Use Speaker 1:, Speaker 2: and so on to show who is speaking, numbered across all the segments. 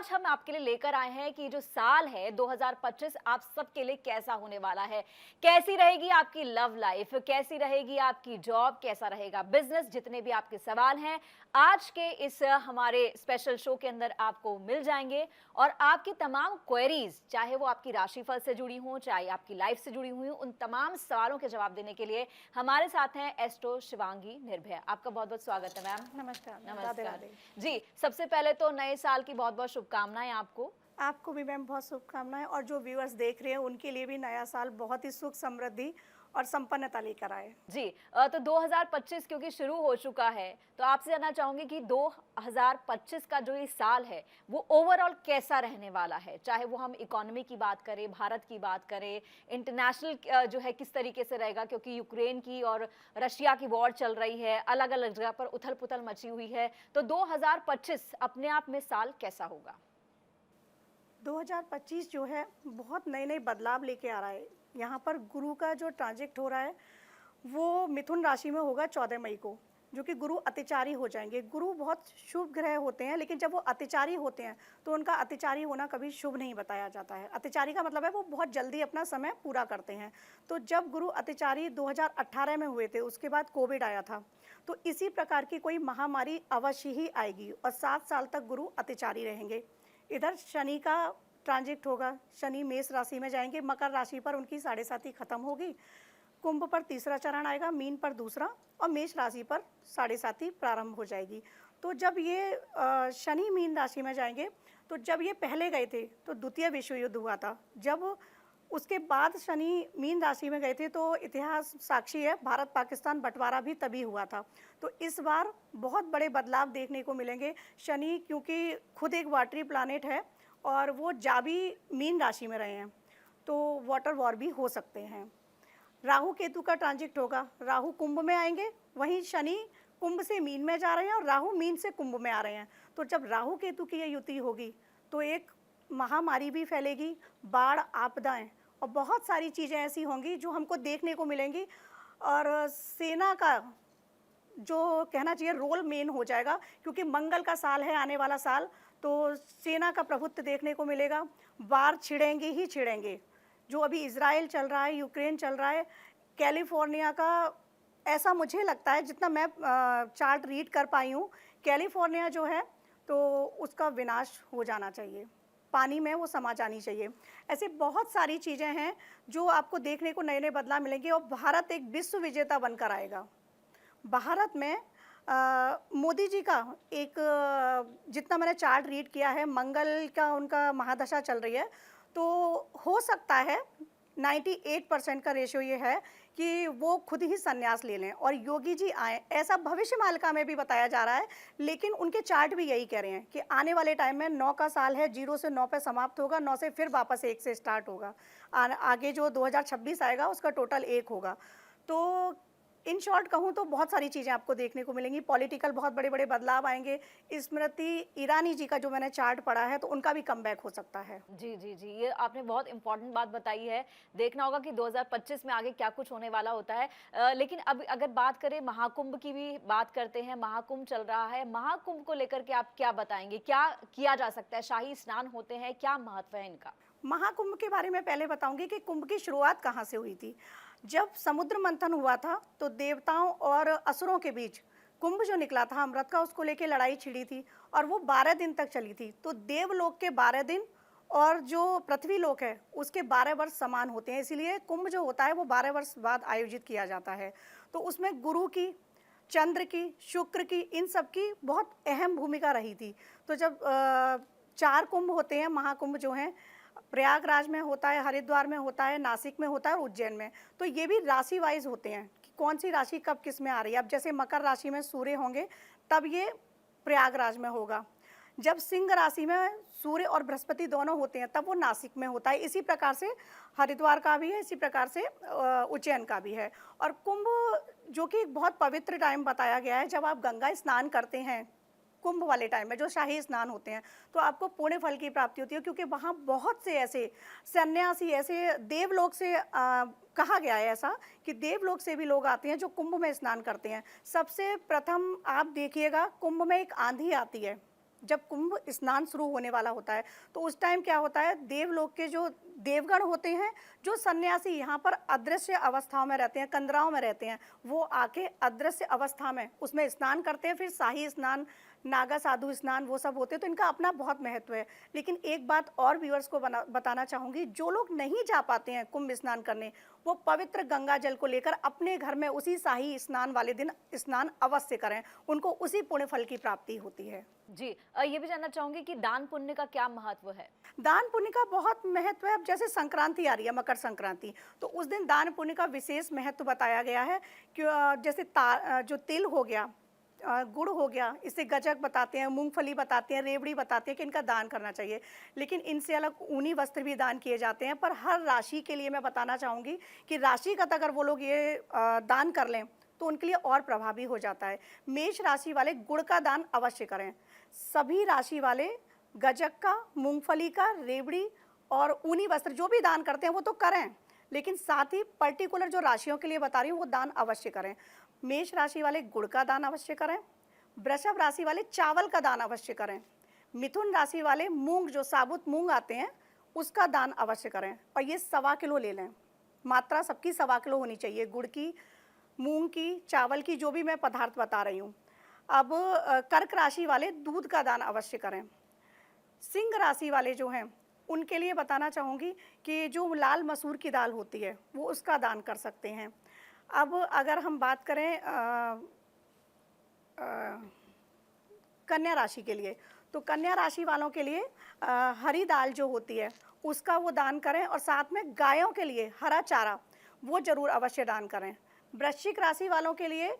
Speaker 1: आज हम आपके लिए लेकर आए हैं कि जो साल है 2025 आप सबके लिए कैसा होने वाला है। कैसी रहेगी आपकी लव लाइफ, कैसी रहेगी आपकी जॉब, कैसा रहेगा बिजनेस, जितने भी आपके सवाल हैं आज के इस हमारे स्पेशल शो के अंदर आपको मिल जाएंगे। और आपकी तमाम क्वेरीज, चाहे वो आपकी राशिफल से जुड़ी हों, चाहे आपकी लाइफ से जुड़ी हुई हों, उन तमाम सवालों के जवाब देने के लिए हमारे साथ हैं एस्ट्रो शिवांगी निर्भय। आपका बहुत बहुत स्वागत है मैम।
Speaker 2: नमस्कार मैम, राधे
Speaker 1: नमस्कार
Speaker 2: राधे।
Speaker 1: जी। सबसे पहले तो नए साल की बहुत बहुत शुभकामनाएं आपको।
Speaker 2: आपको भी मैम बहुत शुभकामनाएं, और जो व्यूअर्स देख रहे हैं उनके लिए भी नया साल बहुत ही सुख समृद्धि और संपन्नता लेकर आए।
Speaker 1: जी। तो 2025 क्योंकि शुरू हो चुका है, तो आपसे जानना चाहूंगी कि 2025 का जो ये साल है वो ओवरऑल कैसा रहने वाला है। चाहे वो हम इकोनॉमी की बात करें, भारत की बात करें, इंटरनेशनल जो है किस तरीके से रहेगा, क्योंकि यूक्रेन की और रशिया की वॉर चल रही है, अलग अलग जगह पर उथल पुथल मची हुई है। तो 2025 अपने आप में साल कैसा होगा?
Speaker 2: 2025 जो है बहुत नए नए बदलाव लेके आ रहा है। यहाँ पर गुरु का जो ट्रांजिट हो रहा है वो मिथुन राशि में होगा 14 मई को, जो कि गुरु अतिचारी हो जाएंगे। गुरु बहुत शुभ ग्रह होते हैं, लेकिन जब वो अतिचारी होते हैं तो उनका अतिचारी होना कभी शुभ नहीं बताया जाता है। अतिचारी का मतलब है वो बहुत जल्दी अपना समय पूरा करते हैं। तो जब गुरु अतिचारी 2018 में हुए थे, उसके बाद कोविड आया था, तो इसी प्रकार की कोई महामारी अवश्य ही आएगी और 7 साल तक गुरु अतिचारी रहेंगे। इधर शनि का ट्रांजिट होगा। शनि मेष राशि में जाएंगे, मकर राशि पर उनकी साढ़े साती खत्म होगी, कुंभ पर तीसरा चरण आएगा, मीन पर दूसरा, और मेष राशि पर साढ़े साती प्रारंभ हो जाएगी। तो जब ये शनि मीन राशि में जाएंगे, तो जब ये पहले गए थे तो द्वितीय विश्व युद्ध हुआ था। जब उसके बाद शनि मीन राशि में गए थे तो इतिहास साक्षी है, भारत पाकिस्तान बंटवारा भी तभी हुआ था। तो इस बार बहुत बड़े बदलाव देखने को मिलेंगे। शनि क्योंकि खुद एक वाटरी प्लानेट है और वो जा भी मीन राशि में रहे हैं, तो वाटर वॉर भी हो सकते हैं। राहु केतु का ट्रांजिट होगा। राहु कुंभ में आएंगे, वहीं शनि कुंभ से मीन में जा रहे हैं और राहु मीन से कुंभ में आ रहे हैं। तो जब राहु केतु की ये युति होगी तो एक महामारी भी फैलेगी, बाढ़, आपदाएं और बहुत सारी चीज़ें ऐसी होंगी जो हमको देखने को मिलेंगी। और सेना का जो कहना चाहिए रोल मेन हो जाएगा, क्योंकि मंगल का साल है आने वाला साल, तो सेना का प्रभुत्व देखने को मिलेगा। वार छिड़ेंगे ही छिड़ेंगे। जो अभी इजराइल चल रहा है, यूक्रेन चल रहा है, कैलिफोर्निया का, ऐसा मुझे लगता है जितना मैं चार्ट रीड कर पाई हूँ, कैलिफोर्निया जो है तो उसका विनाश हो जाना चाहिए, पानी में वो समा जानी चाहिए। ऐसे बहुत सारी चीज़ें हैं जो आपको देखने को नए नए बदलाव मिलेंगे और भारत एक विश्व विजेता बनकर आएगा। भारत में मोदी जी का एक जितना मैंने चार्ट रीड किया है, मंगल का उनका महादशा चल रही है, तो हो सकता है 98% का रेशियो ये है कि वो खुद ही संन्यास ले लें और योगी जी आए, ऐसा भविष्य मालिका में भी बताया जा रहा है। लेकिन उनके चार्ट भी यही कह रहे हैं कि आने वाले टाइम में 9 का साल है, 0 से 9 पे समाप्त होगा, 9 से फिर वापस 1 से स्टार्ट होगा। आगे जो 2026 आएगा उसका टोटल 1 होगा। तो इन शॉर्ट कहूँ तो बहुत सारी चीज़ें आपको देखने को मिलेंगी। पॉलिटिकल बहुत बड़े बड़े बदलाव आएंगे। स्मृति ईरानी जी का जो मैंने चार्ट पढ़ा है, तो उनका भी कमबैक हो सकता है।
Speaker 1: जी जी जी, ये आपने बहुत इंपॉर्टेंट बात बताई है। देखना होगा कि 2025 में आगे क्या कुछ होने वाला होता है। लेकिन अब अगर बात करें, महाकुंभ की भी बात करते हैं। महाकुंभ चल रहा है, महाकुंभ को लेकर के आप क्या बताएंगे, क्या किया जा सकता है? शाही स्नान होते हैं, क्या महत्व है इनका?
Speaker 2: महाकुंभ के बारे में पहले बताऊंगी कि कुंभ की शुरुआत कहाँ से हुई थी। जब समुद्र मंथन हुआ था तो देवताओं और असुरों के बीच कुंभ जो निकला था अमृत का, उसको लेके लड़ाई छिड़ी थी और वो 12 दिन तक चली थी। तो देवलोक के 12 दिन और जो पृथ्वी लोक है उसके 12 वर्ष समान होते हैं, इसीलिए कुंभ जो होता है वो 12 वर्ष बाद आयोजित किया जाता है। तो उसमें गुरु की, चंद्र की, शुक्र की, इन सब की बहुत अहम भूमिका रही थी। तो जब 4 कुंभ होते हैं, महाकुंभ जो हैं, प्रयागराज में होता है, हरिद्वार में होता है, नासिक में होता है और उज्जैन में। तो ये भी राशि वाइज होते हैं कि कौन सी राशि कब किस में आ रही है। अब जैसे मकर राशि में सूर्य होंगे तब ये प्रयागराज में होगा। जब सिंह राशि में सूर्य और बृहस्पति दोनों होते हैं तब वो नासिक में होता है। इसी प्रकार से हरिद्वार का भी है, इसी प्रकार से उज्जैन का भी है। और कुंभ जो कि एक बहुत पवित्र टाइम बताया गया है, जब आप गंगा स्नान करते हैं कुंभ वाले टाइम में, जो शाही स्नान होते हैं, तो आपको पुण्य फल की प्राप्ति होती है, क्योंकि वहाँ बहुत से ऐसे सन्यासी, ऐसे देवलोक से कहा गया है ऐसा कि देवलोक से भी लोग आते हैं जो कुंभ में स्नान करते हैं। सबसे प्रथम आप देखिएगा कुंभ में एक आंधी आती है, जब कुंभ स्नान शुरू होने वाला होता है, तो उस टाइम क्या होता है, देवलोक के जो देवगण होते हैं, जो सन्यासी यहाँ पर अदृश्य अवस्थाओं में रहते हैं, कंदराओं में रहते हैं, वो आके अदृश्य अवस्था में उसमें स्नान करते हैं। फिर शाही स्नान, नागा साधु स्नान, वो सब होते हैं। तो इनका अपना बहुत महत्व है। लेकिन एक बात और व्यूअर्स को बताना चाहूँगी, जो लोग नहीं जा पाते हैं कुंभ स्नान करने, वो पवित्र गंगा जल को लेकर अपने घर में उसी शाही स्नान वाले दिन स्नान अवश्य करें। उनको उसी पुण्य फल की प्राप्ति होती है।
Speaker 1: जी, ये भी जानना चाहूंगी कि दान पुण्य का क्या महत्व है?
Speaker 2: दान पुण्य का बहुत महत्व है। अब जैसे संक्रांति आ रही है, मकर संक्रांति, तो उस दिन दान पुण्य का विशेष महत्व बताया गया है कि जैसे जो तिल हो गया, गुड़ हो गया, इससे गजक बताते हैं, मूंगफली बताते हैं, रेवड़ी बताते हैं कि इनका दान करना चाहिए। लेकिन इनसे अलग ऊनी वस्त्र भी दान किए जाते हैं। पर हर राशि के लिए मैं बताना चाहूँगी कि राशिगत अगर वो लोग ये दान कर लें तो उनके लिए और प्रभावी हो जाता है। मेष राशि वाले गुड़ का दान अवश्य करें। सभी राशि वाले गजक का, मूंगफली का, रेवड़ी और ऊनी वस्त्र जो भी दान करते हैं वो तो करें, लेकिन साथ ही पर्टिकुलर जो राशियों के लिए बता रही हूँ वो दान अवश्य करें। मेष राशि वाले गुड़ का दान अवश्य करें। वृषभ राशि वाले चावल का दान अवश्य करें। मिथुन राशि वाले मूंग, जो साबुत मूंग आते हैं, उसका दान अवश्य करें। और ये 1.25 किलो ले लें। मात्रा सबकी 1.25 किलो होनी चाहिए, गुड़ की, मूंग की, चावल की, जो भी मैं पदार्थ बता रही हूँ। अब कर्क राशि वाले दूध का दान अवश्य करें। सिंह राशि वाले जो हैं उनके लिए बताना चाहूँगी कि जो लाल मसूर की दाल होती है वो उसका दान कर सकते हैं। अब अगर हम बात करें कन्या राशि के लिए, तो कन्या राशि वालों के लिए हरी दाल जो होती है उसका वो दान करें, और साथ में गायों के लिए हरा चारा वो जरूर अवश्य दान करें। वृश्चिक राशि वालों के लिए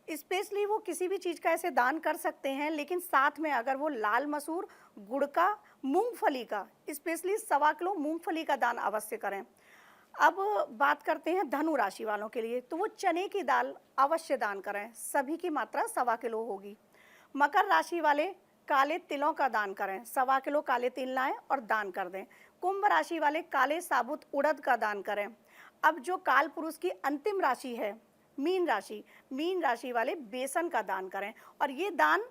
Speaker 2: स्पेशली वो किसी भी चीज़ का ऐसे दान कर सकते हैं, लेकिन साथ में अगर वो लाल मसूर, गुड़ का, मूंगफली का, स्पेशली 1.25 किलो मूंगफली का दान अवश्य करें। अब बात करते हैं धनु राशि वालों के लिए, तो वो चने की दाल अवश्य दान करें। सभी की मात्रा 1.25 किलो होगी। मकर राशि वाले काले तिलों का दान करें। 1.25 किलो काले तिल लाएं और दान कर दें। कुंभ राशि वाले काले साबुत उड़द का दान करें। अब जो काल पुरुष की अंतिम राशि है मीन राशि, मीन राशि वाले बेसन का दान करें। और ये दान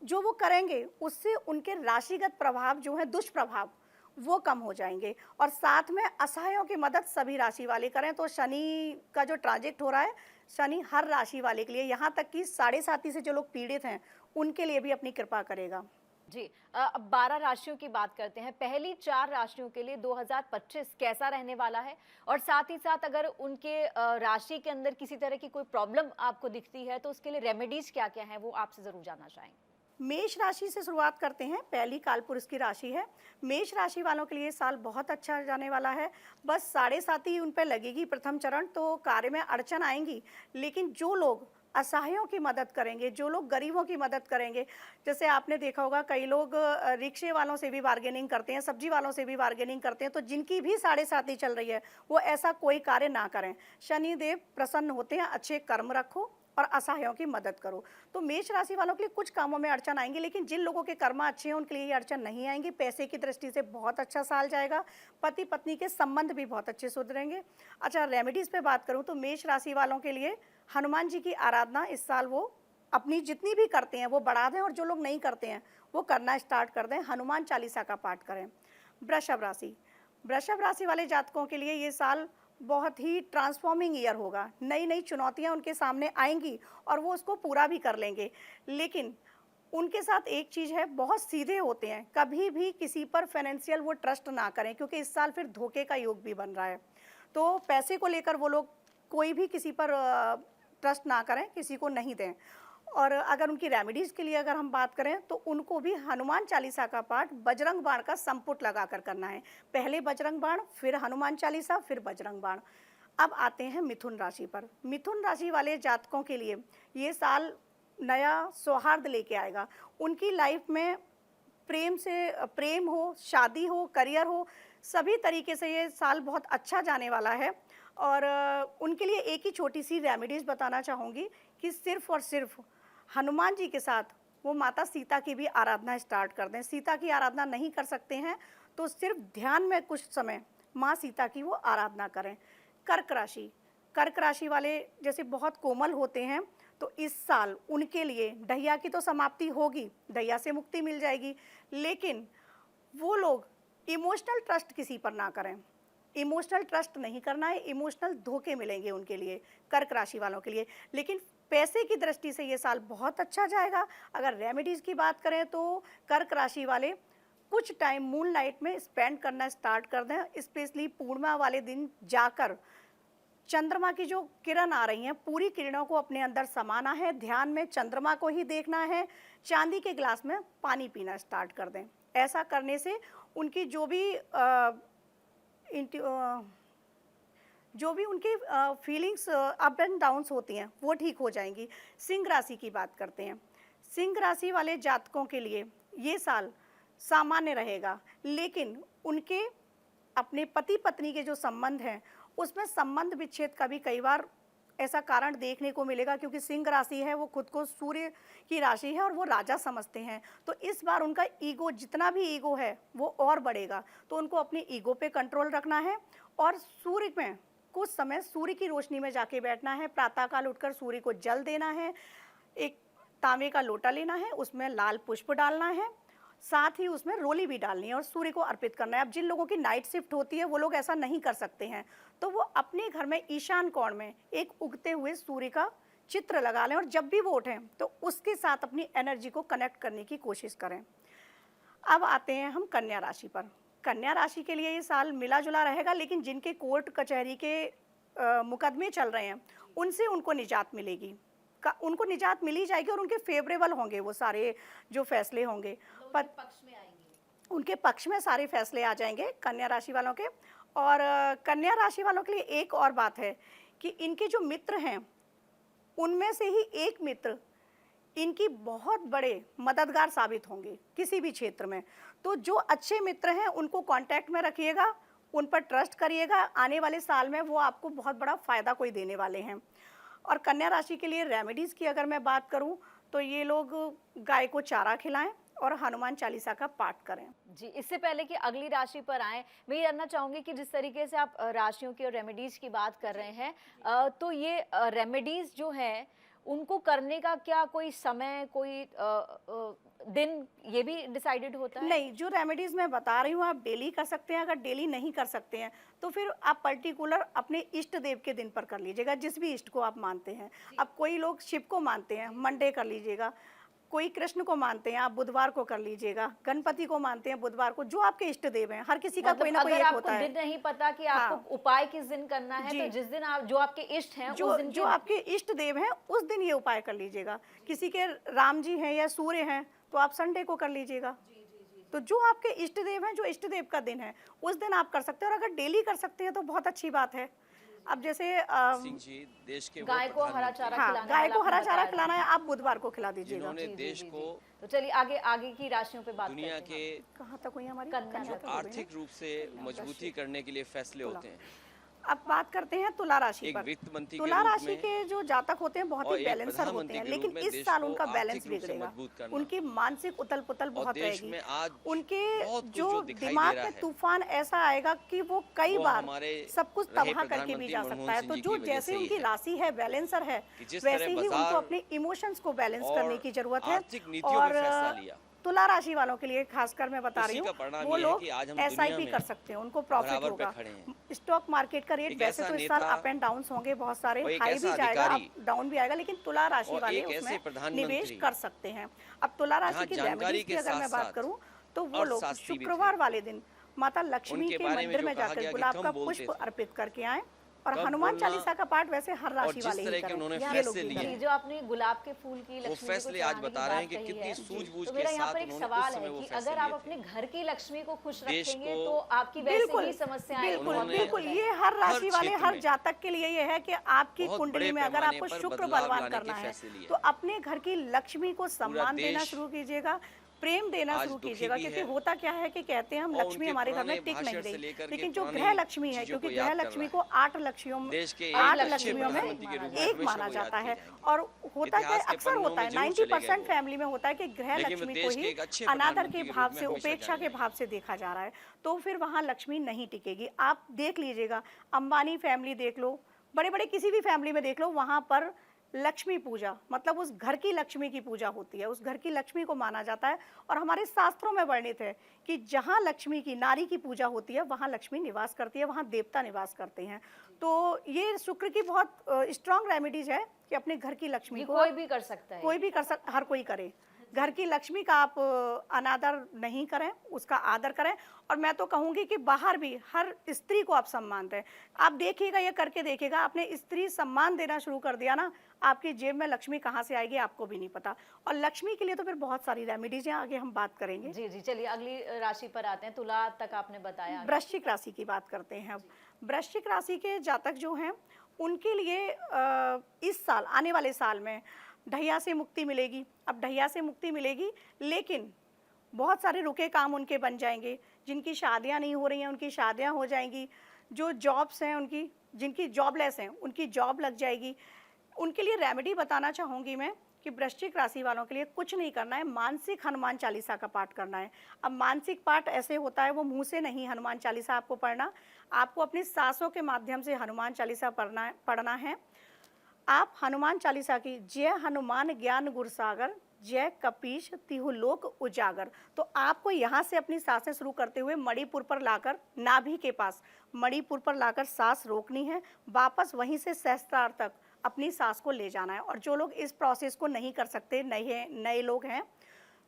Speaker 2: जो वो करेंगे उससे उनके राशिगत प्रभाव जो है, दुष्प्रभाव, वो कम हो जाएंगे। और साथ में असहायों की मदद सभी राशि वाले करें। तो शनि का जो ट्रांजिट हो रहा है, शनि हर राशि वाले के लिए, यहाँ तक कि 7.5 से जो लोग पीड़ित हैं उनके लिए भी अपनी कृपा करेगा।
Speaker 1: जी, अब 12 राशियों की बात करते हैं। पहली 4 राशियों के लिए 2025 कैसा रहने वाला है? और साथ ही साथ अगर उनके राशि के अंदर किसी तरह की कोई प्रॉब्लम आपको दिखती है तो उसके लिए रेमेडीज क्या-क्या हैं, वो आपसे जरूर जानना चाहेंगे।
Speaker 2: मेष राशि से शुरुआत करते हैं। पहली कालपुरुष की राशि है। मेष राशि वालों के लिए साल बहुत अच्छा जाने वाला है। बस 7.5 ही उन पर लगेगी प्रथम चरण, तो कार्य में अड़चन आएंगी। लेकिन जो लोग असहायों की मदद करेंगे, जो लोग गरीबों की मदद करेंगे, जैसे आपने देखा होगा कई लोग रिक्शे वालों से भी बार्गेनिंग करते हैं, सब्जी वालों से भी बार्गेनिंग करते हैं, तो जिनकी भी 7.5 ही चल रही है वो ऐसा कोई कार्य ना करें। शनिदेव प्रसन्न होते हैं। अच्छे कर्म रखो और असहायों की मदद करो। तो मेष राशि वालों के लिए कुछ कामों में अड़चन आएंगी, लेकिन जिन लोगों के कर्म अच्छे हैं उनके लिए ये अड़चन नहीं आएंगी। पैसे की दृष्टि से बहुत अच्छा साल जाएगा। पति पत्नी के संबंध भी बहुत अच्छे सुधरेंगे। अच्छा, रेमेडीज पे बात करूं तो मेष राशि वालों के लिए हनुमान जी की आराधना इस साल वो अपनी जितनी भी करते हैं वो बढ़ा दें, और जो लोग नहीं करते हैं वो करना स्टार्ट कर दें। हनुमान चालीसा का पाठ करें। वृषभ राशि, वृषभ राशि वाले जातकों के लिए ये साल बहुत ही ट्रांसफॉर्मिंग ईयर होगा। नई नई चुनौतियां उनके सामने आएंगी और वो उसको पूरा भी कर लेंगे। लेकिन उनके साथ एक चीज़ है, बहुत सीधे होते हैं। कभी भी किसी पर फाइनेंशियल वो ट्रस्ट ना करें, क्योंकि इस साल फिर धोखे का योग भी बन रहा है। तो पैसे को लेकर वो लोग कोई भी किसी पर ट्रस्ट ना करें, किसी को नहीं दें। और अगर उनकी रेमेडीज़ के लिए अगर हम बात करें तो उनको भी हनुमान चालीसा का पाठ बजरंग बाण का संपुट लगाकर करना है। पहले बजरंग बाण, फिर हनुमान चालीसा, फिर बजरंग बाण। अब आते हैं मिथुन राशि पर। मिथुन राशि वाले जातकों के लिए ये साल नया सौहार्द लेके आएगा। उनकी लाइफ में प्रेम हो, शादी हो, करियर हो, सभी तरीके से ये साल बहुत अच्छा जाने वाला है। और उनके लिए एक ही छोटी सी रेमेडीज़ बताना चाहूँगी कि सिर्फ और सिर्फ हनुमान जी के साथ वो माता सीता की भी आराधना स्टार्ट कर दें। सीता की आराधना नहीं कर सकते हैं तो सिर्फ ध्यान में कुछ समय माँ सीता की वो आराधना करें। कर्क राशि, कर्क राशि वाले जैसे बहुत कोमल होते हैं, तो इस साल उनके लिए ढैया की तो समाप्ति होगी, ढैया से मुक्ति मिल जाएगी, लेकिन वो लोग इमोशनल ट्रस्ट किसी पर ना करें। इमोशनल ट्रस्ट नहीं करना है, इमोशनल धोखे मिलेंगे उनके लिए, कर्क राशि वालों के लिए। लेकिन पैसे की दृष्टि से ये साल बहुत अच्छा जाएगा। अगर रेमेडीज़ की बात करें तो कर्क राशि वाले कुछ टाइम मून लाइट में स्पेंड करना स्टार्ट कर दें, स्पेशली पूर्णिमा वाले दिन जाकर चंद्रमा की जो किरण आ रही हैं, पूरी किरणों को अपने अंदर समाना है, ध्यान में चंद्रमा को ही देखना है, चांदी के ग्लास में पानी पीना स्टार्ट कर दें। ऐसा करने से उनकी जो भी उनकी फीलिंग्स अप एंड डाउन्स होती हैं वो ठीक हो जाएंगी। सिंह राशि की बात करते हैं। सिंह राशि वाले जातकों के लिए ये साल सामान्य रहेगा, लेकिन उनके अपने पति पत्नी के जो संबंध हैं उसमें संबंध विच्छेद का भी कई बार ऐसा कारण देखने को मिलेगा, क्योंकि सिंह राशि है वो खुद को सूर्य की राशि है और वो राजा समझते हैं। तो इस बार उनका ईगो, जितना भी ईगो है वो और बढ़ेगा, तो उनको अपने ईगो पे कंट्रोल रखना है और सूर्य में कुछ समय सूर्य की रोशनी में जाके बैठना है। प्रातःकाल उठकर सूर्य को जल देना है, एक तांबे का लोटा लेना है, उसमें लाल पुष्प डालना है, साथ ही उसमें रोली भी डालनी है और सूर्य को अर्पित करना है। अब जिन लोगों की नाइट शिफ्ट होती है वो लोग ऐसा नहीं कर सकते हैं, तो वो अपने घर में ईशान कोण में एक उगते हुए सूर्य का चित्र लगा लें और जब भी वो उठें तो उसके साथ अपनी एनर्जी को कनेक्ट करने की कोशिश करें। अब आते हैं हम कन्या राशि पर। कन्या राशि के लिए ये साल मिला जुला रहेगा, लेकिन जिनके कोर्ट कचहरी के मुकदमे चल रहे हैं उनसे उनको निजात मिलेगी, उनको निजात मिली जाएगी और उनके फेवरेबल होंगे वो सारे जो फैसले होंगे, पर उनके पक्ष में सारे फैसले आ जाएंगे कन्या राशि वालों के। और कन्या राशि वालों के लिए एक और बात है कि इनके जो मित्र हैं उनमें से ही एक मित्र इनकी बहुत बड़े मददगार साबित होंगे किसी भी क्षेत्र में। तो जो अच्छे मित्र हैं उनको कांटेक्ट में रखिएगा, उन पर ट्रस्ट करिएगा, आने वाले साल में वो आपको बहुत बड़ा फ़ायदा कोई देने वाले हैं। और कन्या राशि के लिए रेमेडीज़ की अगर मैं बात करूं तो ये लोग गाय को चारा खिलाएं और हनुमान चालीसा का पाठ करें।
Speaker 1: जी, इससे पहले कि अगली राशि पर आएं, मैं ये जानना चाहूंगी कि जिस तरीके से आप राशियों की और रेमेडीज की बात कर रहे हैं, तो ये रेमेडीज जो है उनको करने का क्या कोई समय, कोई दिन ये भी डिसाइडेड होता है?
Speaker 2: नहीं, जो रेमेडीज़ मैं बता रही हूँ आप डेली कर सकते हैं। अगर डेली नहीं कर सकते हैं तो फिर आप पर्टिकुलर अपने इष्ट देव के दिन पर कर लीजिएगा, जिस भी इष्ट को आप मानते हैं। अब कोई लोग शिव को मानते हैं, मंडे कर लीजिएगा, कोई कृष्ण को मानते हैं, आप बुधवार को कर लीजिएगा, गणपति को मानते हैं बुधवार को, जो आपके इष्ट देव हैं। हर किसी का कोई ना कोई एक होता है।
Speaker 1: दिन नहीं पता कि आपको उपाय किस दिन करना है, तो जिस दिन आप जो आपके इष्ट हैं उस दिन
Speaker 2: जो आपके इष्ट देव हैं उस दिन ये उपाय कर लीजिएगा। किसी के राम जी हैं या सूर्य हैं तो आप संडे को कर लीजिएगा। तो जो आपके इष्ट देव हैं, जो इष्ट देव का दिन है उस दिन आप कर सकते हैं। और अगर डेली कर सकते हैं तो बहुत अच्छी बात है। अब जैसे
Speaker 3: देश के
Speaker 1: गाय को हरा चारा खिलाना है,
Speaker 2: गाय को हरा चारा खिलाना है, आप बुधवार को खिला दीजिएगा।
Speaker 3: जिन्होंने देश को,
Speaker 1: तो चलिए आगे की राशियों पे बात
Speaker 3: दुनिया
Speaker 1: करते हैं।
Speaker 3: के
Speaker 2: कहाँ तक हुई हमारी
Speaker 3: जो आर्थिक रूप से मजबूती करने के लिए फैसले होते हैं।
Speaker 2: अब बात करते हैं तुला राशि
Speaker 3: एक
Speaker 2: पर।
Speaker 3: वित्त मंत्री के
Speaker 2: तुला
Speaker 3: रूप
Speaker 2: राशि
Speaker 3: में
Speaker 2: के जो जातक होते हैं बहुत
Speaker 3: और
Speaker 2: ही
Speaker 3: एक
Speaker 2: बैलेंसर होते
Speaker 3: प्रधानमंत्री
Speaker 2: हैं,
Speaker 3: के
Speaker 2: लेकिन
Speaker 3: रूप में
Speaker 2: इस
Speaker 3: देश
Speaker 2: साल
Speaker 3: को
Speaker 2: उनका बैलेंस
Speaker 3: आर्थिक रूप से
Speaker 2: बिगड़ेगा।
Speaker 3: मजबूत करना।
Speaker 2: उनकी मानसिक उथल पुथल
Speaker 3: और
Speaker 2: बहुत
Speaker 3: देश
Speaker 2: रहेगी।
Speaker 3: में आज
Speaker 2: उनके
Speaker 3: बहुत कुछ
Speaker 2: जो
Speaker 3: जो दिखाई दे
Speaker 2: दिमाग
Speaker 3: रहा
Speaker 2: में
Speaker 3: है,
Speaker 2: तूफान ऐसा आएगा कि वो कई
Speaker 3: वो
Speaker 2: बार
Speaker 3: हमारे
Speaker 2: सब कुछ
Speaker 3: रहे
Speaker 2: तबाह करके भी जा
Speaker 3: प्रधानमंत्री
Speaker 2: सकता है।
Speaker 3: मनमोहन
Speaker 2: तो
Speaker 3: सिंह जी
Speaker 2: जो
Speaker 3: की वजह
Speaker 2: जैसे
Speaker 3: से ही
Speaker 2: उनकी
Speaker 3: है
Speaker 2: राशि है बैलेंसर है,
Speaker 3: कि जिस
Speaker 2: वैसे
Speaker 3: तरह
Speaker 2: ही उनको
Speaker 3: बाजार
Speaker 2: अपने इमोशंस को बैलेंस
Speaker 3: और
Speaker 2: करने की जरूरत है।
Speaker 3: आर्थिक नीतियों में फैसला लिया।
Speaker 2: तुला राशि वालों के लिए खासकर मैं बता
Speaker 3: उसी
Speaker 2: रही
Speaker 3: का
Speaker 2: हूँ,
Speaker 3: परिणाम
Speaker 2: वो
Speaker 3: ये है
Speaker 2: लोग
Speaker 3: कि आज हम
Speaker 2: SIP
Speaker 3: दुनिया में
Speaker 2: कर सकते हैं, उनको प्रॉफिट
Speaker 3: बराबर पे
Speaker 2: होगा।
Speaker 3: खड़े हैं।
Speaker 2: स्टॉक मार्केट का रेट
Speaker 3: एक
Speaker 2: वैसे
Speaker 3: ऐसा
Speaker 2: तो इस साल
Speaker 3: नेता
Speaker 2: अप एंड डाउन होंगे बहुत सारे,
Speaker 3: और एक
Speaker 2: हाई
Speaker 3: ऐसा
Speaker 2: भी जाएगा,
Speaker 3: अधिकारी
Speaker 2: अप डाउन भी आएगा, लेकिन तुला राशि
Speaker 3: और
Speaker 2: वाले
Speaker 3: एक ऐसे
Speaker 2: उसमें
Speaker 3: प्रधानमंत्री
Speaker 2: निवेश कर सकते हैं। अब तुला राशि
Speaker 3: जहाँ
Speaker 2: की
Speaker 3: जानकारी
Speaker 2: रेमेडीज की
Speaker 3: के
Speaker 2: अगर मैं बात
Speaker 3: साथ-साथ
Speaker 2: करूँ तो वो लोग
Speaker 3: अर्थशास्त्री भी थे।
Speaker 2: शुक्रवार वाले दिन माता लक्ष्मी
Speaker 3: उनके
Speaker 2: के
Speaker 3: बारे में
Speaker 2: मंदिर
Speaker 3: जो
Speaker 2: में
Speaker 3: कहा
Speaker 2: जाकर
Speaker 3: गया कि
Speaker 2: गुलाब
Speaker 3: कम
Speaker 2: का
Speaker 3: बोलते
Speaker 2: पुष्प
Speaker 3: थे।
Speaker 2: अर्पित करके आए। और
Speaker 3: कम
Speaker 2: हनुमान
Speaker 3: बोलना
Speaker 2: चालीसा का पाठ वैसे हर
Speaker 3: और
Speaker 2: राशि
Speaker 3: जिस
Speaker 2: वाले ही
Speaker 3: तरह के
Speaker 2: करें।
Speaker 3: उन्होंने
Speaker 2: ये लोग
Speaker 3: फैसले
Speaker 2: भी
Speaker 3: लिए,
Speaker 2: करें।
Speaker 1: जो आपने गुलाब के फूल की
Speaker 3: वो
Speaker 1: लक्ष्मी जी को
Speaker 3: फैसले आज
Speaker 1: चढ़ाने की
Speaker 3: बता रहे हैं
Speaker 1: बात
Speaker 3: कि
Speaker 1: कही
Speaker 3: कितनी
Speaker 1: है,
Speaker 3: सूझबूझ
Speaker 1: तो
Speaker 3: के
Speaker 1: मेरा यहाँ
Speaker 3: साथ
Speaker 1: पर एक
Speaker 3: उन्होंने
Speaker 1: सवाल
Speaker 3: उस समय
Speaker 1: है
Speaker 3: वो
Speaker 1: कि
Speaker 3: फैसले
Speaker 1: अगर आप
Speaker 3: लिए
Speaker 1: अपने
Speaker 3: थे।
Speaker 1: घर की लक्ष्मी को खुश
Speaker 3: देश
Speaker 1: रखेंगे
Speaker 3: को
Speaker 1: तो आपकी वैसे
Speaker 2: बिल्कुल
Speaker 1: ही समस्याएं
Speaker 2: बिल्कुल
Speaker 1: बहुत बढ़
Speaker 2: बिल्कुल,
Speaker 1: जाएंगी।
Speaker 2: ये हर राशि वाले
Speaker 3: क्षेत्र
Speaker 2: हर
Speaker 3: में
Speaker 2: जातक के लिए ये है कि आपकी
Speaker 3: बहुत
Speaker 2: कुंडली
Speaker 3: बड़े
Speaker 2: में अगर
Speaker 3: पैमाने
Speaker 2: आपको
Speaker 3: पर
Speaker 2: शुक्र
Speaker 3: बदलाव
Speaker 2: बलवान
Speaker 3: लाने
Speaker 2: करना
Speaker 3: के
Speaker 2: है
Speaker 3: फैसले लिए।
Speaker 2: तो अपने घर की लक्ष्मी को सम्मान देना
Speaker 3: देश
Speaker 2: शुरू कीजिएगा, प्रेम देना
Speaker 3: आज
Speaker 2: शुरू
Speaker 3: दुखी
Speaker 2: कीजिएगा।
Speaker 3: भी
Speaker 2: क्योंकि
Speaker 3: है
Speaker 2: होता क्या है कि कहते हैं हम
Speaker 3: और
Speaker 2: लक्ष्मी
Speaker 3: उनके
Speaker 2: हमारे घर में
Speaker 3: पुराने
Speaker 2: टिक नहीं
Speaker 3: भाषण से
Speaker 2: रही,
Speaker 3: लेकर के
Speaker 2: लेकिन जो
Speaker 3: पुरानी
Speaker 2: गृह लक्ष्मी है,
Speaker 3: चीजों
Speaker 2: क्योंकि
Speaker 3: को याद
Speaker 2: गृह
Speaker 3: कर
Speaker 2: लक्ष्मी
Speaker 3: रहा
Speaker 2: को 8 लक्ष्मियों
Speaker 3: देश के
Speaker 2: आठ
Speaker 3: एक अच्छे
Speaker 2: लक्ष्मियों में
Speaker 3: प्रधानमंत्री के रूप में
Speaker 2: एक
Speaker 3: हमेशा
Speaker 2: माना
Speaker 3: वो याद
Speaker 2: जाता
Speaker 3: किए
Speaker 2: है।
Speaker 3: जाएंगे।
Speaker 2: और होता क्या है,
Speaker 3: इतिहास के
Speaker 2: अक्सर
Speaker 3: पन्नों
Speaker 2: होता
Speaker 3: में
Speaker 2: है
Speaker 3: जरूर
Speaker 2: 90%
Speaker 3: चले गए वो।
Speaker 2: फैमिली में होता है कि गृह
Speaker 3: लेकिन
Speaker 2: लक्ष्मी
Speaker 3: देश
Speaker 2: को
Speaker 3: के
Speaker 2: ही
Speaker 3: एक अच्छे
Speaker 2: अनादर
Speaker 3: प्रधानमंत्री
Speaker 2: के
Speaker 3: के
Speaker 2: भाव
Speaker 3: रूप में
Speaker 2: से,
Speaker 3: हमेशा
Speaker 2: उपेक्षा के
Speaker 3: जाने
Speaker 2: भाव से देखा जा रहा है, तो फिर वहाँ लक्ष्मी नहीं टिकेगी। आप देख लीजिएगा, अंबानी फैमिली देख लो, बड़े बड़े किसी भी फैमिली में देख लो, वहाँ पर लक्ष्मी पूजा, मतलब उस घर की लक्ष्मी की पूजा होती है, उस घर की लक्ष्मी को माना जाता है। और हमारे शास्त्रों में वर्णित है कि जहाँ लक्ष्मी की, नारी की पूजा होती है, वहाँ लक्ष्मी निवास करती है, वहाँ देवता निवास करते हैं। तो ये शुक्र की बहुत स्ट्रांग रेमेडीज है कि अपने घर की लक्ष्मी
Speaker 1: ये
Speaker 2: को
Speaker 1: कोई भी कर सकता है।
Speaker 2: कोई भी कर सक हर कोई करे। घर की लक्ष्मी का आप अनादर नहीं करें, उसका आदर करें। और मैं तो कहूँगी कि बाहर भी हर स्त्री को आप सम्मान दें। आप देखिएगा, ये करके देखिएगा, आपने स्त्री सम्मान देना शुरू कर दिया ना, आपकी जेब में लक्ष्मी कहाँ से आएगी आपको भी नहीं पता। और लक्ष्मी के लिए तो फिर बहुत सारी रेमेडीज हैं, आगे हम बात करेंगे।
Speaker 1: जी जी, चलिए अगली राशि पर आते हैं। तुला तक आपने बताया आगे।
Speaker 2: वृश्चिक राशि की बात करते हैं अब। वृश्चिक राशि के जातक जो हैं उनके लिए इस साल, आने वाले साल में ढैया से मुक्ति मिलेगी। अब ढैया से मुक्ति मिलेगी, लेकिन बहुत सारे रुके काम उनके बन जाएंगे। जिनकी शादियां नहीं हो रही हैं उनकी शादियां हो जाएंगी। जो जॉब्स हैं उनकी, जिनकी जॉबलेस हैं उनकी जॉब लग जाएगी। उनके लिए रेमेडी बताना चाहूँगी मैं कि वृश्चिक राशि वालों के लिए कुछ नहीं करना है, मानसिक हनुमान चालीसा का पाठ करना है। अब मानसिक पाठ ऐसे होता है, वो मुंह से नहीं हनुमान चालीसा आपको पढ़ना, आपको अपनी सांसों के माध्यम से हनुमान चालीसा पढ़ना है। आप हनुमान चालीसा की जय हनुमान ज्ञान गुरसागर, जय कपीश तिहु लोक उजागर, तो आपको यहाँ से अपनी सांसें शुरू करते हुए मणिपुर पर लाकर, नाभि के पास मणिपुर पर लाकर सांस रोकनी है। वापस वहीं से सहस्त्रार तक अपनी सांस को ले जाना है। और जो लोग इस प्रोसेस को नहीं कर सकते, नए लोग हैं,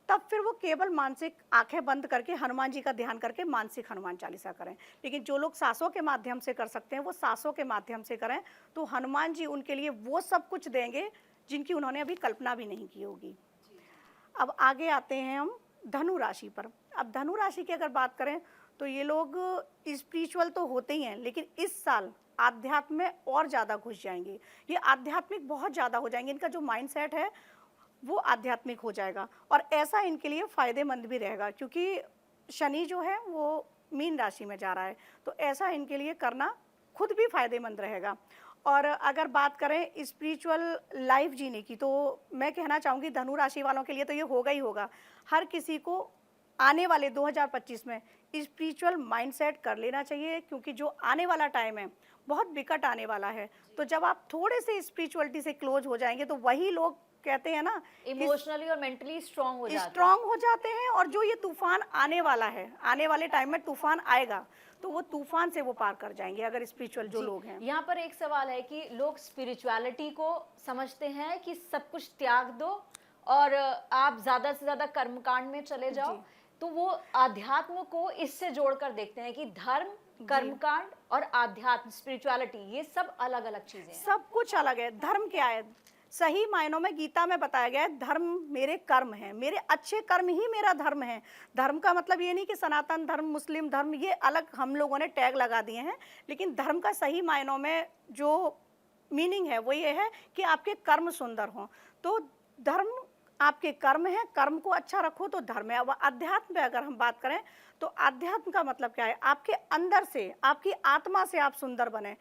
Speaker 2: तब फिर वो केवल मानसिक आंखें बंद करके हनुमान जी का ध्यान करके मानसिक हनुमान चालीसा करें। लेकिन जो लोग सांसों के माध्यम से कर सकते हैं वो सांसों के माध्यम से करें, तो हनुमान जी उनके लिए वो सब कुछ देंगे जिनकी उन्होंने अभी कल्पना भी नहीं की होगी। अब आगे आते हैं हम धनु राशि पर। अब धनु राशि की अगर बात करें तो ये लोग स्पिरिचुअल तो होते ही हैं, लेकिन इस साल आध्यात्म में और ज़्यादा घुस जाएंगे। ये आध्यात्मिक बहुत ज़्यादा हो जाएंगे। इनका जो माइंडसेट है वो आध्यात्मिक हो जाएगा। और ऐसा इनके लिए फ़ायदेमंद भी रहेगा, क्योंकि शनि जो है वो मीन राशि में जा रहा है, तो ऐसा इनके लिए करना खुद भी फ़ायदेमंद रहेगा। और अगर बात करें स्पिरिचुअल लाइफ जीने की, तो मैं कहना चाहूँगी धनु राशि वालों के लिए तो ये होगा ही होगा। हर किसी को आने वाले 2025 में स्पिरिचुअल माइंडसेट कर लेना चाहिए, क्योंकि जो आने वाला टाइम है बहुत विकट आने वाला है। तो जब आप थोड़े से स्पिरिचुअलिटी से क्लोज हो जाएंगे तो वही लोग कहते हैं ना,
Speaker 1: इमोशनली और मेंटली स्ट्रांग हो जाते हैं।
Speaker 2: स्ट्रांग हो जाते हैं। और जो ये तूफान आने वाला है, आने वाले टाइम में तूफान आएगा, तो वो तूफान से वो पार कर जाएंगे अगर स्पिरिचुअल जो लोग हैं।
Speaker 1: यहाँ पर एक सवाल है कि लोग स्पिरिचुअलिटी को समझते हैं कि सब कुछ त्याग दो और आप ज्यादा से ज्यादा कर्मकांड में चले जाओ, तो वो आध्यात्म को इससे जोड़कर देखते हैं कि धर्म, कर्मकांड और आध्यात्म, स्पिरिचुअलिटी, ये सब अलग अलग चीजें हैं।
Speaker 2: सब कुछ अलग है। धर्म क्या है? सही मायनों में गीता में बताया गया है, धर्म मेरे कर्म हैं, मेरे अच्छे कर्म ही मेरा धर्म है। धर्म का मतलब ये नहीं कि सनातन धर्म, मुस्लिम धर्म, ये अलग हम लोगों ने टैग लगा दिए हैं। लेकिन धर्म का सही मायनों में जो मीनिंग है वो ये है कि आपके कर्म सुंदर हों। तो धर्म आपके कर्म है, कर्म को अच्छा रखो तो धर्म है। अब अध्यात्म में अगर हम बात करें तो अध्यात्म का मतलब क्या है? आपके अंदर से, आपकी आत्मा से आप सुंदर बने।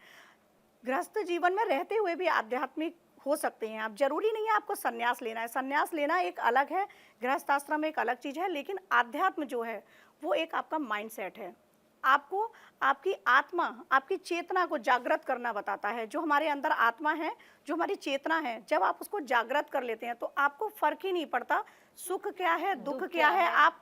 Speaker 2: गृहस्थ जीवन में रहते हुए भी आध्यात्मिक हो सकते हैं आप। जरूरी नहीं है आपको सन्यास लेना है। सन्यास लेना एक अलग है, गृहस्थ आश्रम एक अलग चीज़ है। लेकिन आध्यात्म जो है वो एक आपका माइंडसेट है। आपको आपकी आत्मा, आपकी चेतना को जागृत करना बताता है। जो हमारे अंदर आत्मा है, जो हमारी चेतना है, जब आप उसको जागृत कर लेते हैं तो आपको फर्क ही नहीं पड़ता सुख क्या है, दुख क्या है। आप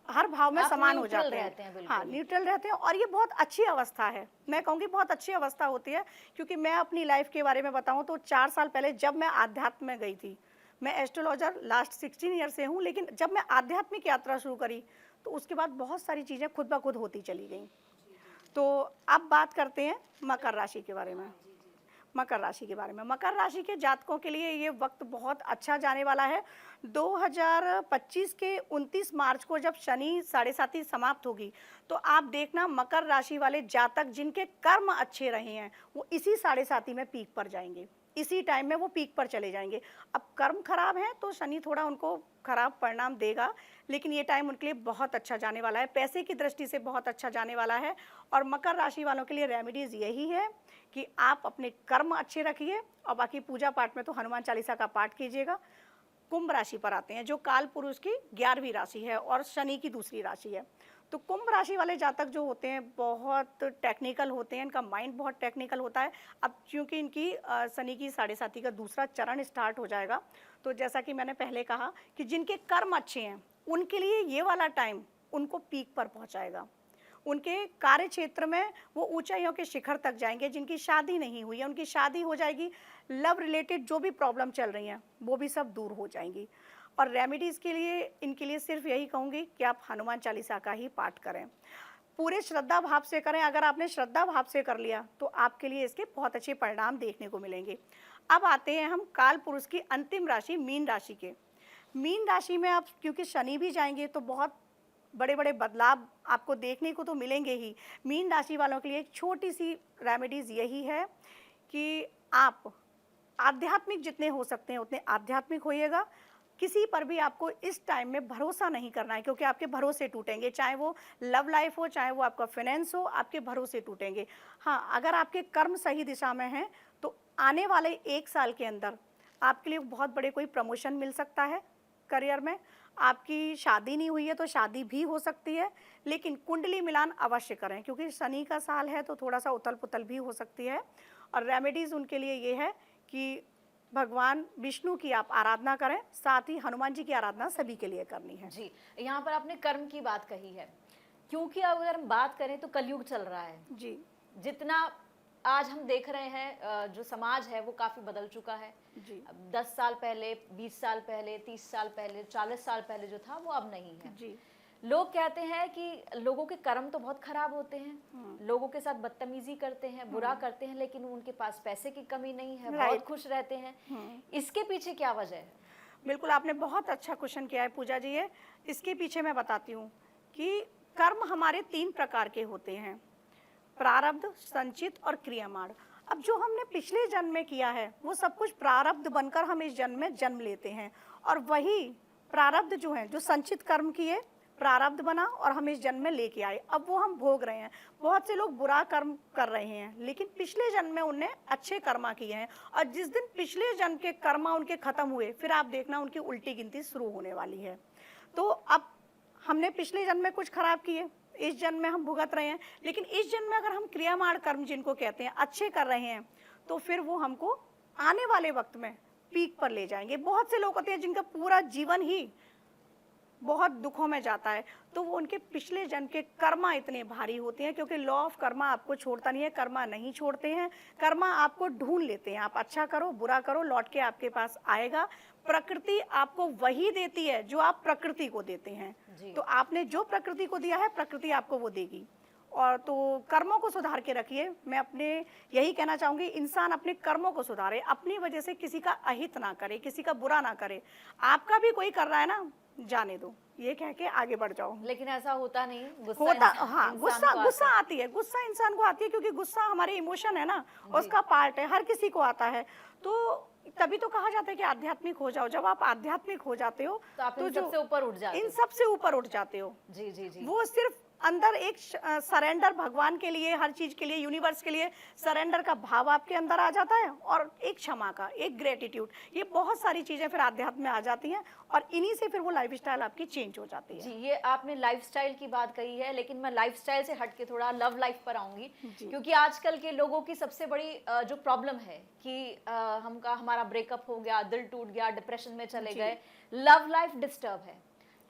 Speaker 2: हर भाव में समान हो जाते हैं। हाँ, न्यूट्रल रहते हैं। और ये बहुत अच्छी अवस्था है, मैं कहूँगी बहुत अच्छी अवस्था होती है। क्योंकि मैं अपनी लाइफ के बारे में बताऊँ तो 4 साल पहले जब मैं आध्यात्म में गई थी, मैं एस्ट्रोलॉजर लास्ट 16 ईयर से हूँ, लेकिन जब मैं आध्यात्मिक यात्रा शुरू करी तो उसके बाद बहुत सारी चीज़ें खुद ब खुद होती चली गई। तो अब बात करते हैं मकर राशि के बारे में। मकर राशि के बारे में, मकर राशि के जातकों के लिए ये वक्त बहुत अच्छा जाने वाला है। 2025 के 29 मार्च को जब शनि 7.5 समाप्त होगी तो आप देखना मकर राशि वाले जातक जिनके कर्म अच्छे रहे हैं वो इसी 7.5 में पीक पर जाएंगे। इसी टाइम में वो पीक पर चले जाएंगे। अब कर्म खराब है तो शनि थोड़ा उनको खराब परिणाम देगा, लेकिन ये टाइम उनके लिए बहुत अच्छा जाने वाला है। पैसे की दृष्टि से बहुत अच्छा जाने वाला है। और मकर राशि वालों के लिए रेमेडीज यही है कि आप अपने कर्म अच्छे रखिए और बाकी पूजा पाठ में तो हनुमान चालीसा का पाठ कीजिएगा। कुंभ राशि पर आते हैं जो काल पुरुष की 11वीं राशि है और शनि की दूसरी राशि है। तो कुंभ राशि वाले जातक जो होते हैं बहुत टेक्निकल होते हैं, इनका माइंड बहुत टेक्निकल होता है। अब क्योंकि इनकी शनि की 7.5 का दूसरा चरण स्टार्ट हो जाएगा, तो जैसा कि मैंने पहले कहा कि जिनके कर्म अच्छे हैं उनके लिए ये वाला टाइम उनको पीक पर पहुंचाएगा। उनके कार्य क्षेत्र में वो ऊंचाइयों के शिखर तक जाएंगे। जिनकी शादी नहीं हुई है उनकी शादी हो जाएगी। लव रिलेटेड जो भी प्रॉब्लम चल रही हैं वो भी सब दूर हो जाएंगी। और रेमेडीज़ के लिए इनके लिए सिर्फ यही कहूँगी कि आप हनुमान चालीसा का ही पाठ करें, पूरे श्रद्धा भाव से करें। अगर आपने श्रद्धा भाव से कर लिया तो आपके लिए इसके बहुत अच्छे परिणाम देखने को मिलेंगे। अब आते हैं हम काल पुरुष की अंतिम राशि मीन राशि के। मीन राशि में आप क्योंकि शनि भी जाएंगे तो बहुत बड़े बड़े बदलाव आपको देखने को तो मिलेंगे ही। मीन राशि वालों के लिए एक छोटी सी रेमेडीज़ यही है कि आप आध्यात्मिक जितने हो सकते हैं उतने आध्यात्मिक होइएगा। किसी पर भी आपको इस टाइम में भरोसा नहीं करना है, क्योंकि आपके भरोसे टूटेंगे, चाहे वो लव लाइफ हो, चाहे वो आपका फाइनेंस हो, आपके भरोसे टूटेंगे। हाँ, अगर आपके कर्म सही दिशा में हैं तो आने वाले 1 साल के अंदर आपके लिए बहुत बड़े कोई प्रमोशन मिल सकता है करियर में। आपकी शादी नहीं हुई है तो शादी भी हो सकती है, लेकिन कुंडली मिलान अवश्य करें, क्योंकि शनि का साल है तो थोड़ा सा उथल पुथल भी हो सकती है। और रेमेडीज़ उनके लिए ये है कि भगवान विष्णु की आप आराधना करें, साथ ही हनुमान जी की आराधना सभी के लिए करनी है।
Speaker 1: जी, यहाँ पर आपने कर्म की बात कही है, क्योंकि अगर हम बात करें तो कलयुग चल रहा है
Speaker 2: जी
Speaker 1: जितना आज हम देख रहे हैं, जो समाज है वो काफी बदल चुका है।
Speaker 2: जी
Speaker 1: 10 साल पहले, 20 साल पहले, 30 साल पहले, 40 साल पहले जो था वो अब नहीं है।
Speaker 2: जी
Speaker 1: लोग कहते हैं कि लोगों के कर्म तो बहुत खराब होते हैं, लोगों के साथ बदतमीजी करते हैं, बुरा करते हैं, लेकिन उनके पास पैसे की कमी नहीं है, बहुत खुश रहते हैं। इसके पीछे क्या वजह है?
Speaker 2: बिल्कुल, आपने बहुत अच्छा क्वेश्चन किया है पूजा जी। ये इसके पीछे मैं बताती हूँ कि कर्म हमारे 3 प्रकार के होते हैं, प्रारब्ध, संचित और क्रियामाण। अब जो हमने पिछले जन्म में किया है वो सब कुछ प्रारब्ध बनकर हम इस जन्म में जन्म लेते हैं, और वही प्रारब्ध जो है, जो संचित कर्म किए, प्रारब्ध बना और हम इस जन्म में लेके आए, अब वो हम भोग रहे हैं। बहुत से लोग बुरा कर्म कर रहे हैं लेकिन पिछले जन्म में उन्हें अच्छे कर्मा किए हैं, और जिस दिन पिछले जन्म के कर्मा उनके खत्म हुए फिर आप देखना उनकी उल्टी गिनती शुरू होने वाली है। तो अब हमने पिछले जन्म में कुछ खराब किए, इस जन्म में हम भुगत रहे हैं, लेकिन इस जन्म में अगर हम क्रियामाण कर्म जिनको कहते हैं अच्छे कर रहे हैं तो फिर वो हमको आने वाले वक्त में पीक पर ले जाएंगे। बहुत से लोग होते हैं जिनका पूरा जीवन ही बहुत दुखों में जाता है, तो वो उनके पिछले जन्म के कर्मा इतने भारी होते हैं, क्योंकि लॉ ऑफ कर्मा आपको छोड़ता नहीं है, कर्मा नहीं छोड़ते हैं, कर्मा आपको ढूंढ लेते हैं। आप अच्छा करो बुरा करो लौट के आपके पास आएगा। प्रकृति आपको वही देती है जो आप प्रकृति को देते हैं, तो आपने जो प्रकृति को दिया है प्रकृति आपको वो देगी। और तो कर्मों को सुधार के रखिए। मैं अपने यही कहना चाहूँगी, इंसान अपने कर्मों को सुधारे, अपनी वजह से किसी का अहित ना करे, किसी का बुरा ना करे। आपका भी कोई कर रहा है ना, जाने दो, ये कह के आगे बढ़ जाओ।
Speaker 1: लेकिन ऐसा होता नहीं, गुस्सा
Speaker 2: होता,
Speaker 1: इंसान-
Speaker 2: हाँ,
Speaker 1: इंसान
Speaker 2: गुस्सा
Speaker 1: को
Speaker 2: गुस्सा
Speaker 1: आता है।
Speaker 2: आती है, गुस्सा इंसान को आती है, क्योंकि गुस्सा हमारे इमोशन है ना, उसका पार्ट है, हर किसी को आता है। तो तभी तो कहा जाता है कि आध्यात्मिक हो जाओ। जब आप आध्यात्मिक हो जाते हो
Speaker 1: तो आप इन
Speaker 2: जो
Speaker 1: सबसे ऊपर उठ जाते
Speaker 2: इन
Speaker 1: हो।
Speaker 2: सबसे ऊपर उठ जाते हो।
Speaker 1: जी जी जी।
Speaker 2: वो सिर्फ अंदर एक सरेंडर, भगवान के लिए, हर चीज के लिए, यूनिवर्स के लिए सरेंडर का भाव आपके अंदर आ जाता है, और एक क्षमा का, एक ग्रेटिट्यूड, ये बहुत सारी चीजें फिर आध्यात्म में आ जाती हैं, और इन्हीं से फिर वो लाइफस्टाइल आपकी चेंज हो जाती है।
Speaker 1: जी, ये आपने लाइफस्टाइल की बात कही है, लेकिन मैं लाइफस्टाइल से हट के थोड़ा लव लाइफ पर आऊंगी, क्योंकि आजकल के लोगों की सबसे बड़ी जो प्रॉब्लम है कि हमारा ब्रेकअप हो गया, दिल टूट गया, डिप्रेशन में चले गए, लव लाइफ डिस्टर्ब है।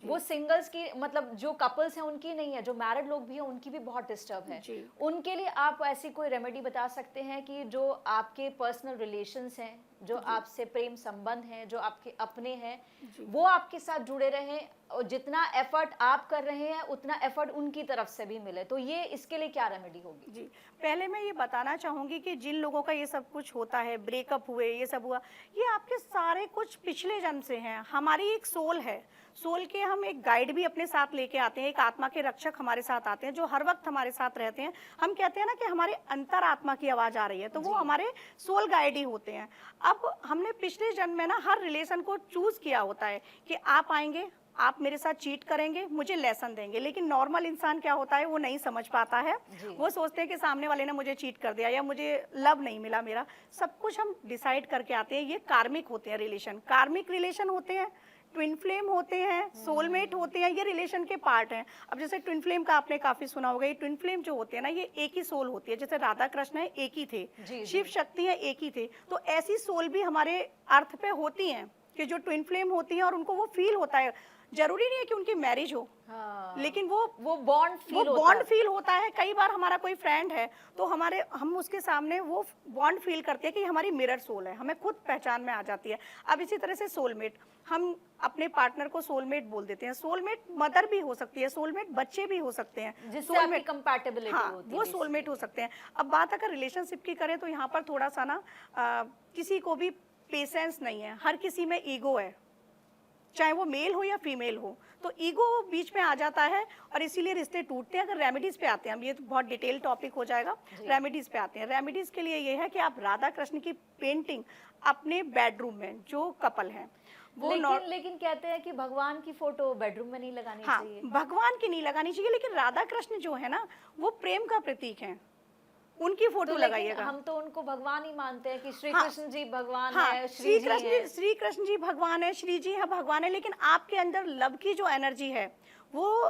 Speaker 1: वो सिंगल्स की, मतलब जो कपल्स हैं उनकी नहीं है, जो मैरिड लोग भी हैं उनकी भी बहुत डिस्टर्ब है। उनके लिए आप ऐसी कोई रेमेडी बता सकते हैं कि जो आपके पर्सनल रिलेशंस हैं, जो आपसे प्रेम संबंध हैं, जो आपके अपने हैं, वो आपके साथ जुड़े रहें, और जितना एफर्ट आप कर रहे हैं उतना एफर्ट उनकी तरफ से भी मिले, तो ये इसके लिए क्या रेमेडी होगी?
Speaker 2: जी, पहले मैं ये बताना चाहूँगी कि जिन लोगों का ये सब कुछ होता है, ब्रेकअप हुए, ये सब हुआ, ये आपके सारे कुछ पिछले जन्म से हैं। हमारी एक सोल है, सोल के हम एक गाइड भी अपने साथ लेके आते हैं, एक आत्मा के रक्षक हमारे साथ आते हैं जो हर वक्त हमारे साथ रहते हैं। हम कहते हैं ना कि हमारे अंतर आत्मा की आवाज़ आ रही है, तो वो हमारे सोल गाइड ही होते हैं। अब हमने पिछले जन्म में ना हर रिलेशन को चूज किया होता है कि आप आएंगे, आप मेरे साथ चीट करेंगे, मुझे लेसन देंगे, लेकिन नॉर्मल इंसान क्या होता है, वो नहीं समझ पाता है। वो सोचते हैं कि सामने वाले ने मुझे चीट कर दिया, या मुझे लव नहीं मिला मेरा। सब कुछ हम डिसाइड करके आते हैं। ये कार्मिक होते हैं रिलेशन, कार्मिक रिलेशन होते हैं, ट्विन फ्लेम होते हैं, सोलमेट होते हैं, ये रिलेशन के पार्ट हैं। अब जैसे ट्विन फ्लेम का आपने काफी सुना होगा, ये ट्विन फ्लेम जो होते हैं ना, ये एक ही सोल होती है। जैसे राधा कृष्ण है, एक ही थे,
Speaker 1: जी,
Speaker 2: शिव शक्ति है, एक ही थे। तो ऐसी सोल भी हमारे अर्थ पे होती हैं कि जो ट्विन फ्लेम होती हैं और उनको वो फील होता है। जरूरी नहीं है कि उनकी मैरिज हो,
Speaker 1: हाँ,
Speaker 2: लेकिन वो
Speaker 1: बॉन्ड फील होता
Speaker 2: बॉन्ड
Speaker 1: है।
Speaker 2: फील होता है। कई बार हमारा कोई फ्रेंड है तो हम उसके सामने वो बॉन्ड फील करते हैं कि हमारी मिरर सोल है, हमें खुद पहचान में आ जाती है। अब इसी तरह से सोलमेट, हम अपने पार्टनर को सोलमेट बोल देते हैं। सोलमेट मदर भी हो सकती है, सोलमेट बच्चे भी हो सकते हैं,
Speaker 1: जिससे आपकी कंपैटिबिलिटी
Speaker 2: हाँ
Speaker 1: होती है,
Speaker 2: वो सोलमेट हो सकते हैं। अब बात अगर रिलेशनशिप की करें तो यहाँ पर थोड़ा सा ना किसी को भी पेशेंस नहीं है, हर किसी में ईगो है, चाहे वो मेल हो या फीमेल हो, तो ईगो बीच में आ जाता है और इसीलिए रिश्ते टूटते हैं। अगर रेमेडीज पे आते हैं हम, ये तो बहुत डिटेल टॉपिक हो जाएगा, रेमेडीज पे आते हैं। रेमेडीज के लिए ये है कि आप राधा कृष्ण की पेंटिंग अपने बेडरूम में, जो कपल हैं वो
Speaker 1: लेकिन कहते हैं कि भगवान की फोटो बेडरूम में नहीं लगानी
Speaker 2: हाँ,
Speaker 1: चाहिए।
Speaker 2: भगवान की नहीं लगानी चाहिए, लेकिन राधा कृष्ण जो है ना वो प्रेम का प्रतीक है, उनकी फोटो
Speaker 1: तो लेकिन
Speaker 2: लगाइएगा।
Speaker 1: हम तो उनको भगवान ही मानते हैं कि श्री
Speaker 2: हाँ,
Speaker 1: कृष्ण जी भगवान
Speaker 2: हाँ,
Speaker 1: है, श्री जी है।
Speaker 2: श्री कृष्ण जी भगवान है, श्री जी है भगवान है, लेकिन आपके अंदर लव की जो एनर्जी है वो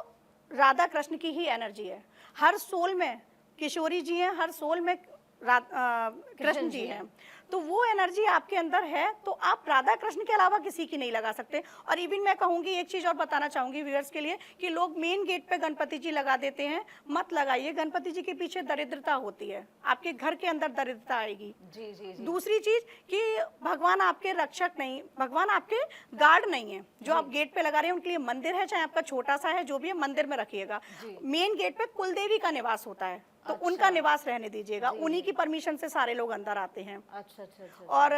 Speaker 2: राधा कृष्ण की ही एनर्जी है। हर सोल में किशोरी जी हैं, हर सोल में कृष्ण जी हैं, तो वो एनर्जी आपके अंदर है, तो आप राधा कृष्ण के अलावा किसी की नहीं लगा सकते। और इवन मैं कहूंगी, एक चीज और बताना चाहूंगी व्यूअर्स के लिए, कि लोग मेन गेट पे गणपति जी लगा देते हैं, मत लगाइए। गणपति जी के पीछे दरिद्रता होती है, आपके घर के अंदर दरिद्रता आएगी।
Speaker 1: जी जी जी।
Speaker 2: दूसरी चीज कि भगवान आपके रक्षक नहीं, भगवान आपके गार्ड नहीं है। जो आप गेट पे लगा रहे हैं उनके लिए मंदिर है, चाहे आपका छोटा सा है, जो भी है मंदिर में रखिएगा। मेन गेट पे कुलदेवी का निवास होता है, तो उनका निवास रहने दीजिएगा, उन्हीं की परमिशन से सारे लोग अंदर आते हैं।
Speaker 1: अच्छा अच्छा अच्छा।
Speaker 2: और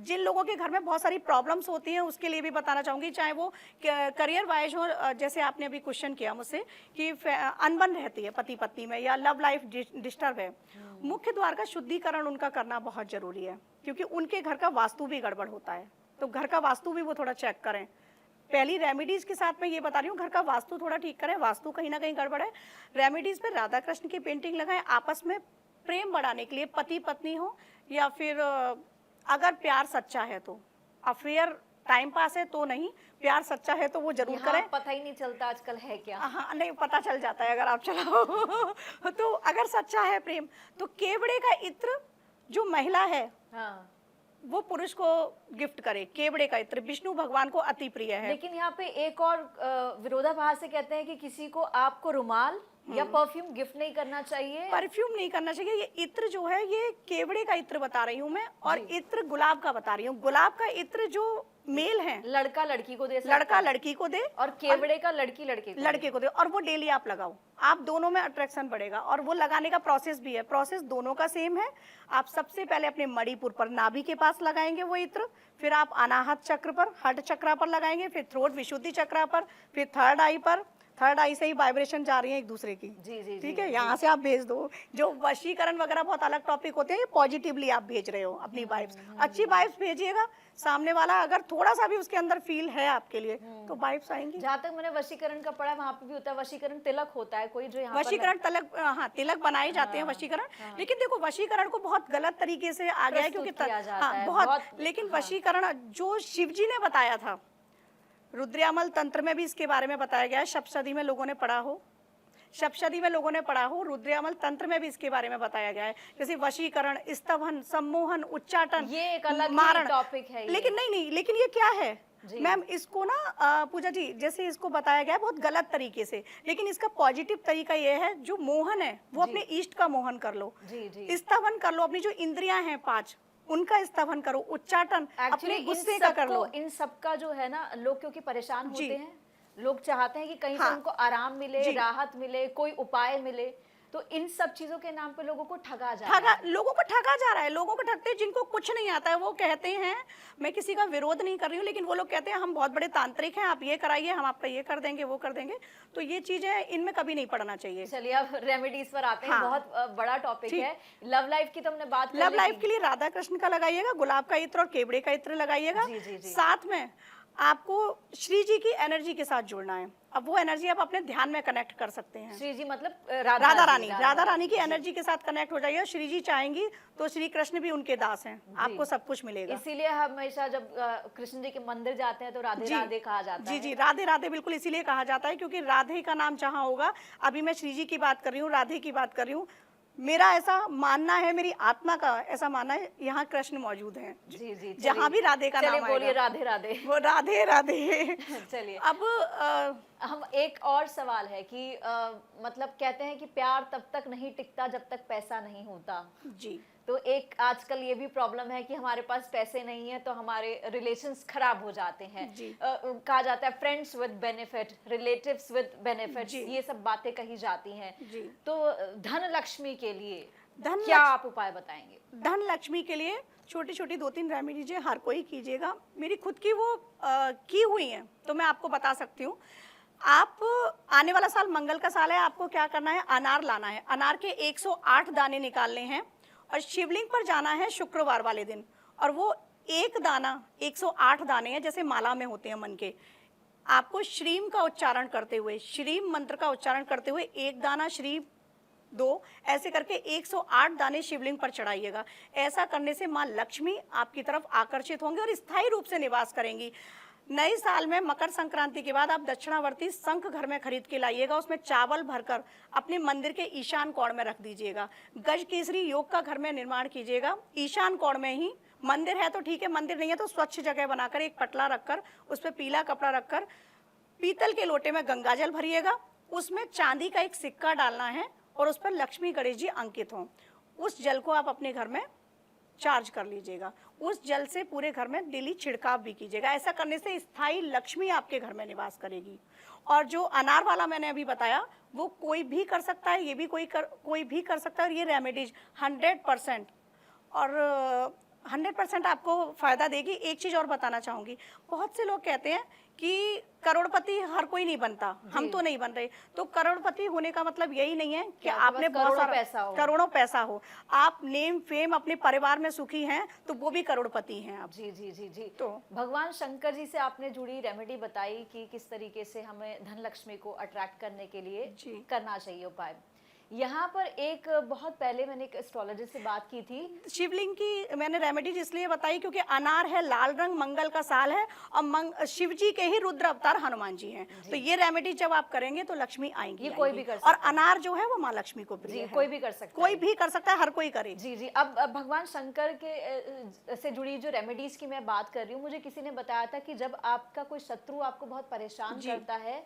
Speaker 2: जिन लोगों के घर में बहुत सारी प्रॉब्लम्स होती हैं उसके लिए भी बताना चाहूंगी, चाहे वो करियर वाइज हो, जैसे आपने अभी क्वेश्चन किया मुझसे कि अनबन रहती है पति पत्नी में या लव लाइफ डिस्टर्ब है, मुख्य द्वार का शुद्धिकरण उनका करना बहुत जरूरी है, क्योंकि उनके घर का वास्तु भी गड़बड़ होता है, तो घर का वास्तु भी वो थोड़ा चेक करें। पहली रेमेडीज के साथ मैं ये बता रही हूँ, घर का वास्तु थोड़ा ठीक करें, वास्तु कहीं ना कहीं गड़बड़ है। रेमेडीज पे राधा कृष्ण की पेंटिंग लगाएं, आपस में प्रेम बढ़ाने के लिए, पति पत्नी हो या फिर अगर प्यार सच्चा है तो, अफेयर टाइम पास है तो नहीं, प्यार सच्चा है तो वो जरूर करें।
Speaker 1: पता ही नहीं चलता आजकल है क्या।
Speaker 2: हाँ नहीं, पता चल जाता है अगर आप चलाओ तो अगर सच्चा है प्रेम, तो केवड़े का इत्र जो महिला है
Speaker 1: हाँ,
Speaker 2: वो पुरुष को गिफ्ट करे। केवड़े का इत्र विष्णु भगवान को अति प्रिय है।
Speaker 1: लेकिन यहाँ पे एक और विरोधाभास से कहते हैं कि किसी को आपको रुमाल या परफ्यूम गिफ्ट नहीं करना चाहिए।
Speaker 2: परफ्यूम नहीं करना चाहिए। ये इत्र जो है ये केवड़े का इत्र बता रही हूँ मैं, और इत्र गुलाब का बता रही हूँ। गुलाब का इत्र जो मेल है,
Speaker 1: लड़का लड़की को दे सकता है,
Speaker 2: लड़का लड़की को दे,
Speaker 1: और केवड़े का लड़की लड़के
Speaker 2: को दे, और वो डेली आप लगाओ, आप दोनों में अट्रैक्शन बढ़ेगा। और वो लगाने का प्रोसेस भी है, प्रोसेस दोनों का सेम है। आप सबसे पहले अपने मणिपुर पर, नाभि के पास लगाएंगे वो इत्र, फिर आप अनाहत चक्र पर, हट चक्रा पर लगाएंगे, फिर थ्रोट विशुद्धि चक्रा पर, फिर थर्ड आई पर। थर्ड आई से ही वाइब्रेशन जा रही है एक दूसरे की।
Speaker 1: जी जी
Speaker 2: ठीक है, यहाँ से आप भेज दो। जो वशीकरण वगैरह बहुत अलग टॉपिक होते हैं, ये पॉजिटिवली आप भेज रहे हो अपनी वाइब्स, अच्छी वाइब्स भेजिएगा। सामने वाला अगर थोड़ा सा भी उसके अंदर फील है आपके लिए तो वाइब्स आएंगी।
Speaker 1: जहाँ तक मैंने वशीकरण का पढ़ा, वहाँ पे भी होता है वशीकरण तिलक होता है कोई, जो यहाँ
Speaker 2: वशीकरण तिलक, हाँ तिलक बनाए जाते हैं वशीकरण। लेकिन देखो वशीकरण को बहुत गलत तरीके से आ गया है, क्योंकि हाँ बहुत, लेकिन वशीकरण जो शिव जी ने बताया था, रुद्रयामल तंत्र में भी इसके बारे में बताया गया है। सप्तशती में लोगों ने पढ़ा हो, सप्तशती में लोगों ने पढ़ा हो, रुद्रयामल तंत्र में भी इसके बारे में बताया गया है। जैसे वशीकरण, स्तवन, सम्मोहन, उच्चाटन,
Speaker 1: ये एक अलग
Speaker 2: मारण
Speaker 1: टॉपिक है।
Speaker 2: लेकिन नहीं, लेकिन ये क्या है मैम, इसको ना पूजा जी जैसे इसको बताया गया है बहुत गलत तरीके से, लेकिन इसका पॉजिटिव तरीका ये है, जो मोहन है वो अपने इष्ट का मोहन कर लो, स्तवन कर लो, अपनी जो इंद्रियां हैं 5 उनका स्तवन करो, उच्चाटन अपने गुस्से का कर लो।
Speaker 1: इन सब का जो है ना, लोग क्योंकि परेशान होते हैं, लोग चाहते हैं कि कहीं से उनको आराम मिले, राहत मिले, कोई उपाय मिले, तो इन सब चीजों के नाम पे लोगों को ठगा जा रहा है।
Speaker 2: लोगों को ठगा जा रहा है, लोगों को ठगते हैं जिनको कुछ नहीं आता है। वो कहते हैं, मैं किसी का विरोध नहीं कर रही हूँ, लेकिन वो लोग कहते हैं हम बहुत बड़े तांत्रिक हैं, आप ये कराइए, हम आपका ये कर देंगे, वो कर देंगे। तो ये चीजें इनमें कभी नहीं पड़ना चाहिए।
Speaker 1: चलिए अब रेमेडीज पर आते हैं। बहुत बड़ा टॉपिक है। लव लाइफ की तो हमने बात कर ली।
Speaker 2: लव लाइफ के लिए राधा कृष्ण का लगाइएगा, गुलाब का इत्र और केवड़े का इत्र लगाइएगा। साथ में आपको श्री जी की एनर्जी के साथ जुड़ना है। अब वो एनर्जी आप अपने ध्यान में कनेक्ट कर सकते हैं।
Speaker 1: श्री जी मतलब
Speaker 2: राधा रानी की एनर्जी के साथ कनेक्ट हो जाइए। श्री जी चाहेंगी तो श्री कृष्ण भी उनके दास हैं, आपको सब कुछ मिलेगा।
Speaker 1: इसीलिए हमेशा जब कृष्ण जी के मंदिर जाते हैं तो राधे राधे कहा जाता है।
Speaker 2: जी, राधे राधे बिल्कुल इसीलिए कहा जाता है क्योंकि राधे का नाम जहाँ होगा, अभी मैं श्री जी की बात कर रही हूँ, राधे की बात कर रही हूँ, मेरा ऐसा मानना है, मेरी आत्मा का ऐसा मानना है, यहाँ कृष्ण मौजूद हैं।
Speaker 1: जी
Speaker 2: जहाँ भी राधे का नाम आएगा,
Speaker 1: बोलिए राधे राधे।
Speaker 2: वो राधे राधे।
Speaker 1: चलिए
Speaker 2: अब
Speaker 1: हम एक और सवाल है कि मतलब कहते हैं कि प्यार तब तक नहीं टिकता जब तक पैसा नहीं होता।
Speaker 2: जी,
Speaker 1: तो एक आजकल ये भी प्रॉब्लम है कि हमारे पास पैसे नहीं है तो हमारे रिलेशंस खराब हो जाते हैं। कहा जाता है friends with benefit, relatives with benefits, ये सब बातें कही जाती हैं। तो धन लक्ष्मी के लिए क्या आप उपाय बताएंगे?
Speaker 2: धन लक्ष्मी के लिए छोटी छोटी 2-3 रेमेडीज हर कोई कीजिएगा। मेरी खुद की वो की हुई हैं तो मैं आपको बता सकती हूँ। आप आने वाला साल मंगल का साल है, आपको क्या करना है, अनार लाना है। अनार के 108 दाने निकालने हैं और शिवलिंग पर जाना है शुक्रवार वाले दिन, और वो एक दाना 108 दाने हैं जैसे माला में होते हैं मन के, आपको श्रीम का उच्चारण करते हुए, श्रीम मंत्र का उच्चारण करते हुए एक दाना श्री 2 ऐसे करके 108 दाने शिवलिंग पर चढ़ाइएगा। ऐसा करने से माँ लक्ष्मी आपकी तरफ आकर्षित होंगे और स्थायी रूप से निवास करेंगी। नए साल में मकर संक्रांति के बाद आप दक्षिणावर्ती शंख घर में खरीद के लाइएगा, उसमें चावल भरकर अपने मंदिर के ईशान कोण में रख दीजिएगा। गज केसरी योग का घर में निर्माण कीजिएगा, ईशान कोण में ही। मंदिर है तो ठीक है, मंदिर नहीं है तो स्वच्छ जगह बनाकर एक पटला रखकर उस पर पीला कपड़ा रखकर पीतल के लोटे में गंगा जल भरिएगा, उसमें चांदी का एक सिक्का डालना है और उस पर लक्ष्मी गणेश जी अंकित हों। उस जल को आप अपने घर में चार्ज कर लीजिएगा। उस जल से पूरे घर में डेली छिड़काव भी कीजिएगा। ऐसा करने से स्थायी लक्ष्मी आपके घर में निवास करेगी। और जो अनार वाला मैंने अभी बताया वो कोई भी कर सकता है, ये भी कोई भी कर सकता है, और ये रेमेडीज 100% और 100% आपको फ़ायदा देगी। एक चीज़ और बताना चाहूँगी, बहुत से लोग कहते हैं कि करोड़पति हर कोई नहीं बनता, हम तो नहीं बन रहे। तो करोड़पति होने का मतलब यही नहीं है कि आपने बहुत सारा करोड़ों पैसा हो। आप नेम फेम अपने परिवार में सुखी हैं तो वो भी करोड़पति हैं आप।
Speaker 1: जी जी जी जी।
Speaker 2: तो
Speaker 1: भगवान शंकर जी से आपने जुड़ी रेमेडी बताई कि किस तरीके से हमें धन लक्ष्मी को अट्रैक्ट करने के लिए करना चाहिए उपाय। यहाँ पर एक बहुत पहले मैंने एक एस्ट्रोलॉजर से बात की थी।
Speaker 2: शिवलिंग की मैंने रेमेडीज इसलिए बताई क्योंकि अनार है, लाल रंग, मंगल का साल है और शिव जी के ही रुद्र अवतार हनुमान जी हैं। तो ये रेमेडीज जब आप करेंगे तो लक्ष्मी आएंगी।
Speaker 1: ये कोई भी कर सकता
Speaker 2: है। और अनार जो है वो माँ लक्ष्मी को प्रिय है।
Speaker 1: कोई भी कर सकता है,
Speaker 2: कोई भी कर सकता है, हर कोई करे।
Speaker 1: जी जी। अब भगवान शंकर के से जुड़ी जो रेमेडीज की मैं बात कर रही हूँ, मुझे किसी ने बताया था कि जब आपका कोई शत्रु आपको बहुत परेशान करता है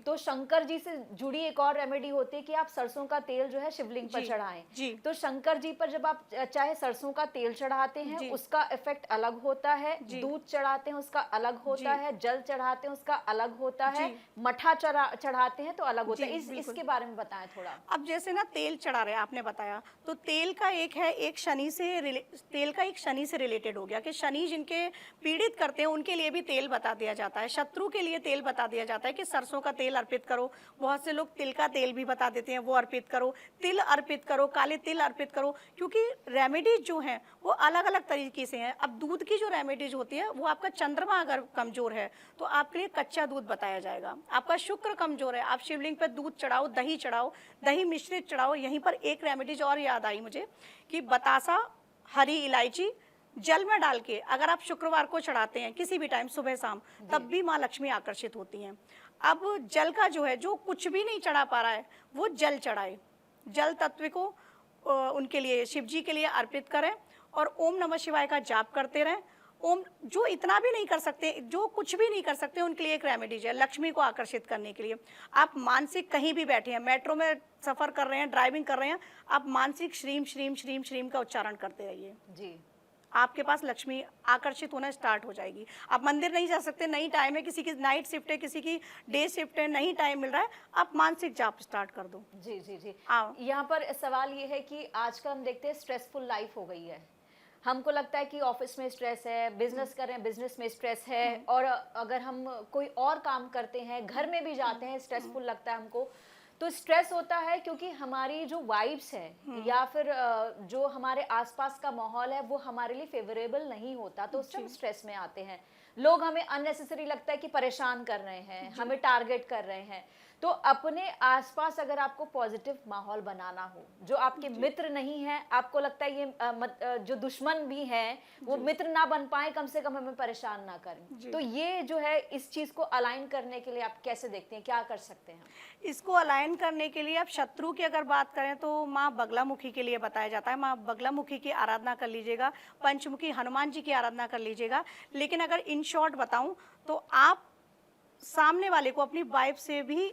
Speaker 1: तो शंकर जी से जुड़ी एक और रेमेडी होती है कि आप सरसों का तेल जो है शिवलिंग पर चढ़ाएं। तो शंकर जी पर जब आप चाहे सरसों का तेल चढ़ाते हैं उसका इफेक्ट अलग होता है, दूध चढ़ाते हैं उसका अलग होता है, जल चढ़ाते हैं उसका अलग होता है, मठा चढ़ाते हैं तो अलग होता है। इसके बारे में बताएं थोड़ा।
Speaker 2: अब जैसे ना तेल चढ़ा रहे आपने बताया, तो तेल का एक है, एक शनि से रिलेटेड हो गया कि शनि जिनके पीड़ित करते हैं उनके लिए भी तेल बता दिया जाता है। शत्रु के लिए तेल बता दिया जाता है कि सरसों का तेल अर्पित करो। बहुत से लोग तिल का तेल भी बता देते हैं, वो अर्पित करो। तिल अर्पित करो, काले तिल अर्पित करो, क्योंकि रेमेडीज जो हैं वो अलग अलग तरीके से हैं। अब दूध की जो रेमेडीज होती है वो आपका चंद्रमा अगर कमजोर है तो आपके लिए कच्चा दूध बताया जाएगा। आपका शुक्र कमजोर है, आप शिवलिंग पर दूध चढ़ाओ, दही मिश्रित चढ़ाओ। यहीं पर एक रेमेडीज और याद आई मुझे कि बतासा, हरी इलायची जल में डाल के अगर आप शुक्रवार को चढ़ाते हैं किसी भी टाइम सुबह शाम, तब भी माँ लक्ष्मी आकर्षित होती हैं। अब जल का जो है, जो कुछ भी नहीं चढ़ा पा रहा है वो जल चढ़ाए, जल तत्व को उनके लिए, शिव जी के लिए अर्पित करें और ओम नमः शिवाय का जाप करते रहें। ओम जो इतना भी नहीं कर सकते, जो कुछ भी नहीं कर सकते, उनके लिए एक रेमेडीज है लक्ष्मी को आकर्षित करने के लिए। आप मानसिक कहीं भी बैठे हैं, मेट्रो में सफर कर रहे हैं, ड्राइविंग कर रहे हैं, आप मानसिक श्रीम श्रीम श्रीम श्रीम का उच्चारण करते रहिए जी। आपके पास लक्ष्मी आकर्षित होना स्टार्ट हो जाएगी। आप मंदिर नहीं जा सकते, नहीं टाइम है, किसी की नाइट शिफ्ट है, किसी की डे शिफ्ट है, नहीं टाइम मिल रहा है, आप मानसिक जाप स्टार्ट कर दो।
Speaker 1: जी जी जी। यहाँ पर सवाल ये है कि आजकल हम देखते हैं स्ट्रेसफुल लाइफ हो गई है। हमको लगता है कि ऑफिस में स्ट्रेस है, बिजनेस कर रहे हैं, बिजनेस में स्ट्रेस है, और अगर हम कोई और काम करते हैं, घर में भी जाते हैं, स्ट्रेसफुल लगता है हमको। तो स्ट्रेस होता है क्योंकि हमारी जो वाइब्स है या फिर जो हमारे आसपास का माहौल है वो हमारे लिए फेवरेबल नहीं होता, तो उस टाइम स्ट्रेस में आते हैं। लोग हमें अननेसेसरी लगता है कि परेशान कर रहे हैं, हमें टारगेट कर रहे हैं। तो अपने आसपास अगर आपको पॉजिटिव माहौल बनाना हो, जो आपके मित्र नहीं है, आपको लगता है ये जो दुश्मन भी हैं वो मित्र ना बन पाए, कम से कम हमें परेशान ना करें, तो ये जो है इस चीज को अलाइन करने के लिए आप कैसे देखते हैं, क्या कर सकते हैं?
Speaker 2: इसको अलाइन करने के लिए आप शत्रु की अगर बात करें तो माँ बगलामुखी के लिए बताया जाता है, माँ बगलामुखी की आराधना कर लीजिएगा, पंचमुखी हनुमान जी की आराधना कर लीजिएगा। लेकिन अगर इन शॉर्ट बताऊं तो आप सामने वाले को अपनी वाइफ से भी,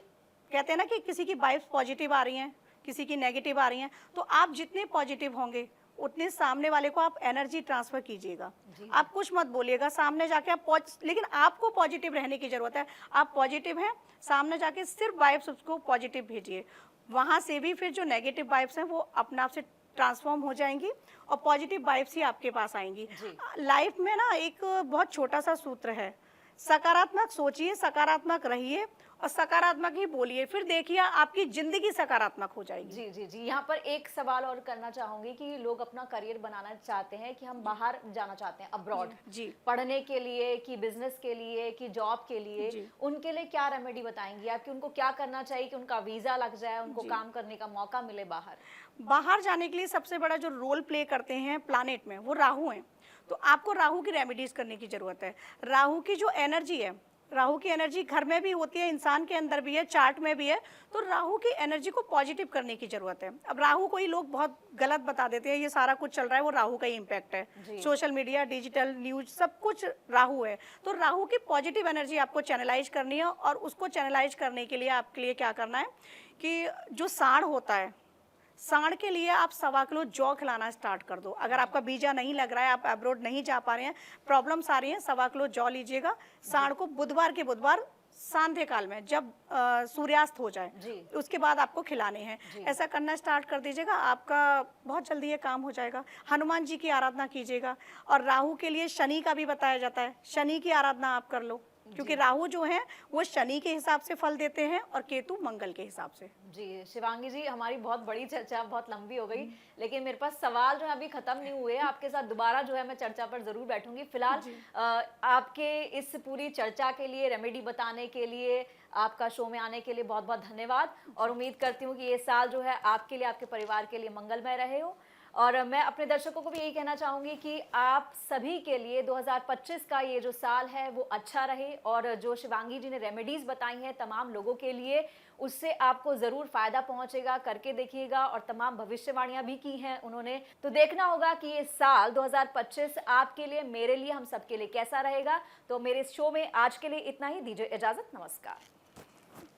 Speaker 2: कहते हैं ना कि किसी की वाइफ पॉजिटिव आ रही हैं, किसी की नेगेटिव आ रही हैं, तो आप जितने पॉजिटिव होंगे उतने सामने वाले को आप एनर्जी ट्रांसफर कीजिएगा। आप कुछ मत बोलिएगा, सामने जाके आप लेकिन आपको पॉजिटिव रहने की जरूरत है। आप पॉजिटिव हैं, सामने जाके सिर्फ वाइब्स उसको पॉजिटिव भेजिए, वहां से भी फिर जो नेगेटिव वाइब्स हैं वो अपने आप से ट्रांसफॉर्म हो जाएंगी और पॉजिटिव वाइब्स ही आपके पास आएंगी। लाइफ में ना एक बहुत छोटा सा सूत्र है, सकारात्मक सोचिए, सकारात्मक रहिए और सकारात्मक ही बोलिए, फिर देखिए आपकी जिंदगी सकारात्मक हो जाएगी।
Speaker 1: जी जी जी, यहाँ पर एक सवाल और करना चाहूंगी कि लोग अपना करियर बनाना चाहते हैं, कि हम बाहर जाना चाहते हैं अब्रॉड,
Speaker 2: जी
Speaker 1: पढ़ने के लिए, कि बिजनेस के लिए, कि जॉब के लिए, उनके लिए क्या रेमेडी बताएंगी आप कि उनको क्या करना चाहिए कि उनका वीजा लग जाए, उनको काम करने का मौका मिले बाहर?
Speaker 2: बाहर जाने के लिए सबसे बड़ा जो रोल प्ले करते हैं प्लानेट में वो राहु हैं, तो आपको राहु की रेमेडीज करने की जरूरत है। राहु की जो एनर्जी है, राहु की एनर्जी घर में भी होती है, इंसान के अंदर भी है, चार्ट में भी है, तो राहु की एनर्जी को पॉजिटिव करने की जरूरत है। अब राहु को ही लोग बहुत गलत बता देते हैं, ये सारा कुछ चल रहा है वो राहु का ही इम्पैक्ट है, सोशल मीडिया, डिजिटल न्यूज, सब कुछ राहु है। तो राहु की पॉजिटिव एनर्जी आपको चैनलाइज करनी है और उसको चैनलाइज करने के लिए आपके लिए क्या करना है कि जो सांड होता है, सांड के लिए आप 1.25 किलो जौ खिलाना स्टार्ट कर दो। अगर आपका वीजा नहीं लग रहा है, आप अब्रॉड नहीं जा पा रहे हैं, प्रॉब्लम्स आ रही हैं, 1.25 किलो जौ लीजिएगा। सांड को बुधवार के बुधवार सांध्य काल में जब सूर्यास्त हो जाए उसके बाद आपको खिलाने हैं। ऐसा करना स्टार्ट कर दीजिएगा, आपका बहुत जल्दी ये काम हो जाएगा। हनुमान जी की आराधना कीजिएगा और राहु के लिए शनि का भी बताया जाता है, शनि की आराधना आप कर लो, क्योंकि राहु जो है वो शनि के हिसाब से फल देते हैं और केतु मंगल के हिसाब से।
Speaker 1: जी शिवांगी जी, हमारी बहुत बड़ी चर्चा बहुत लंबी हो गई, लेकिन मेरे पास सवाल जो है अभी खत्म नहीं हुए। आपके साथ दोबारा जो है मैं चर्चा पर जरूर बैठूंगी। फिलहाल आपके इस पूरी चर्चा के लिए, रेमेडी बताने के लिए, आपका शो में आने के लिए बहुत बहुत धन्यवाद और उम्मीद करती हूँ कि ये साल जो है आपके लिए, आपके परिवार के लिए मंगलमय रहे हो। और मैं अपने दर्शकों को भी यही कहना चाहूंगी कि आप सभी के लिए 2025 का ये जो साल है वो अच्छा रहे और जो शिवांगी जी ने रेमेडीज बताई हैं तमाम लोगों के लिए, उससे आपको जरूर फायदा पहुंचेगा, करके देखिएगा। और तमाम भविष्यवाणियां भी की हैं उन्होंने, तो देखना होगा कि ये साल 2025 आपके लिए, मेरे लिए, हम सबके लिए कैसा रहेगा। तो मेरे इस शो में आज के लिए इतना ही, दीजिए इजाजत, नमस्कार।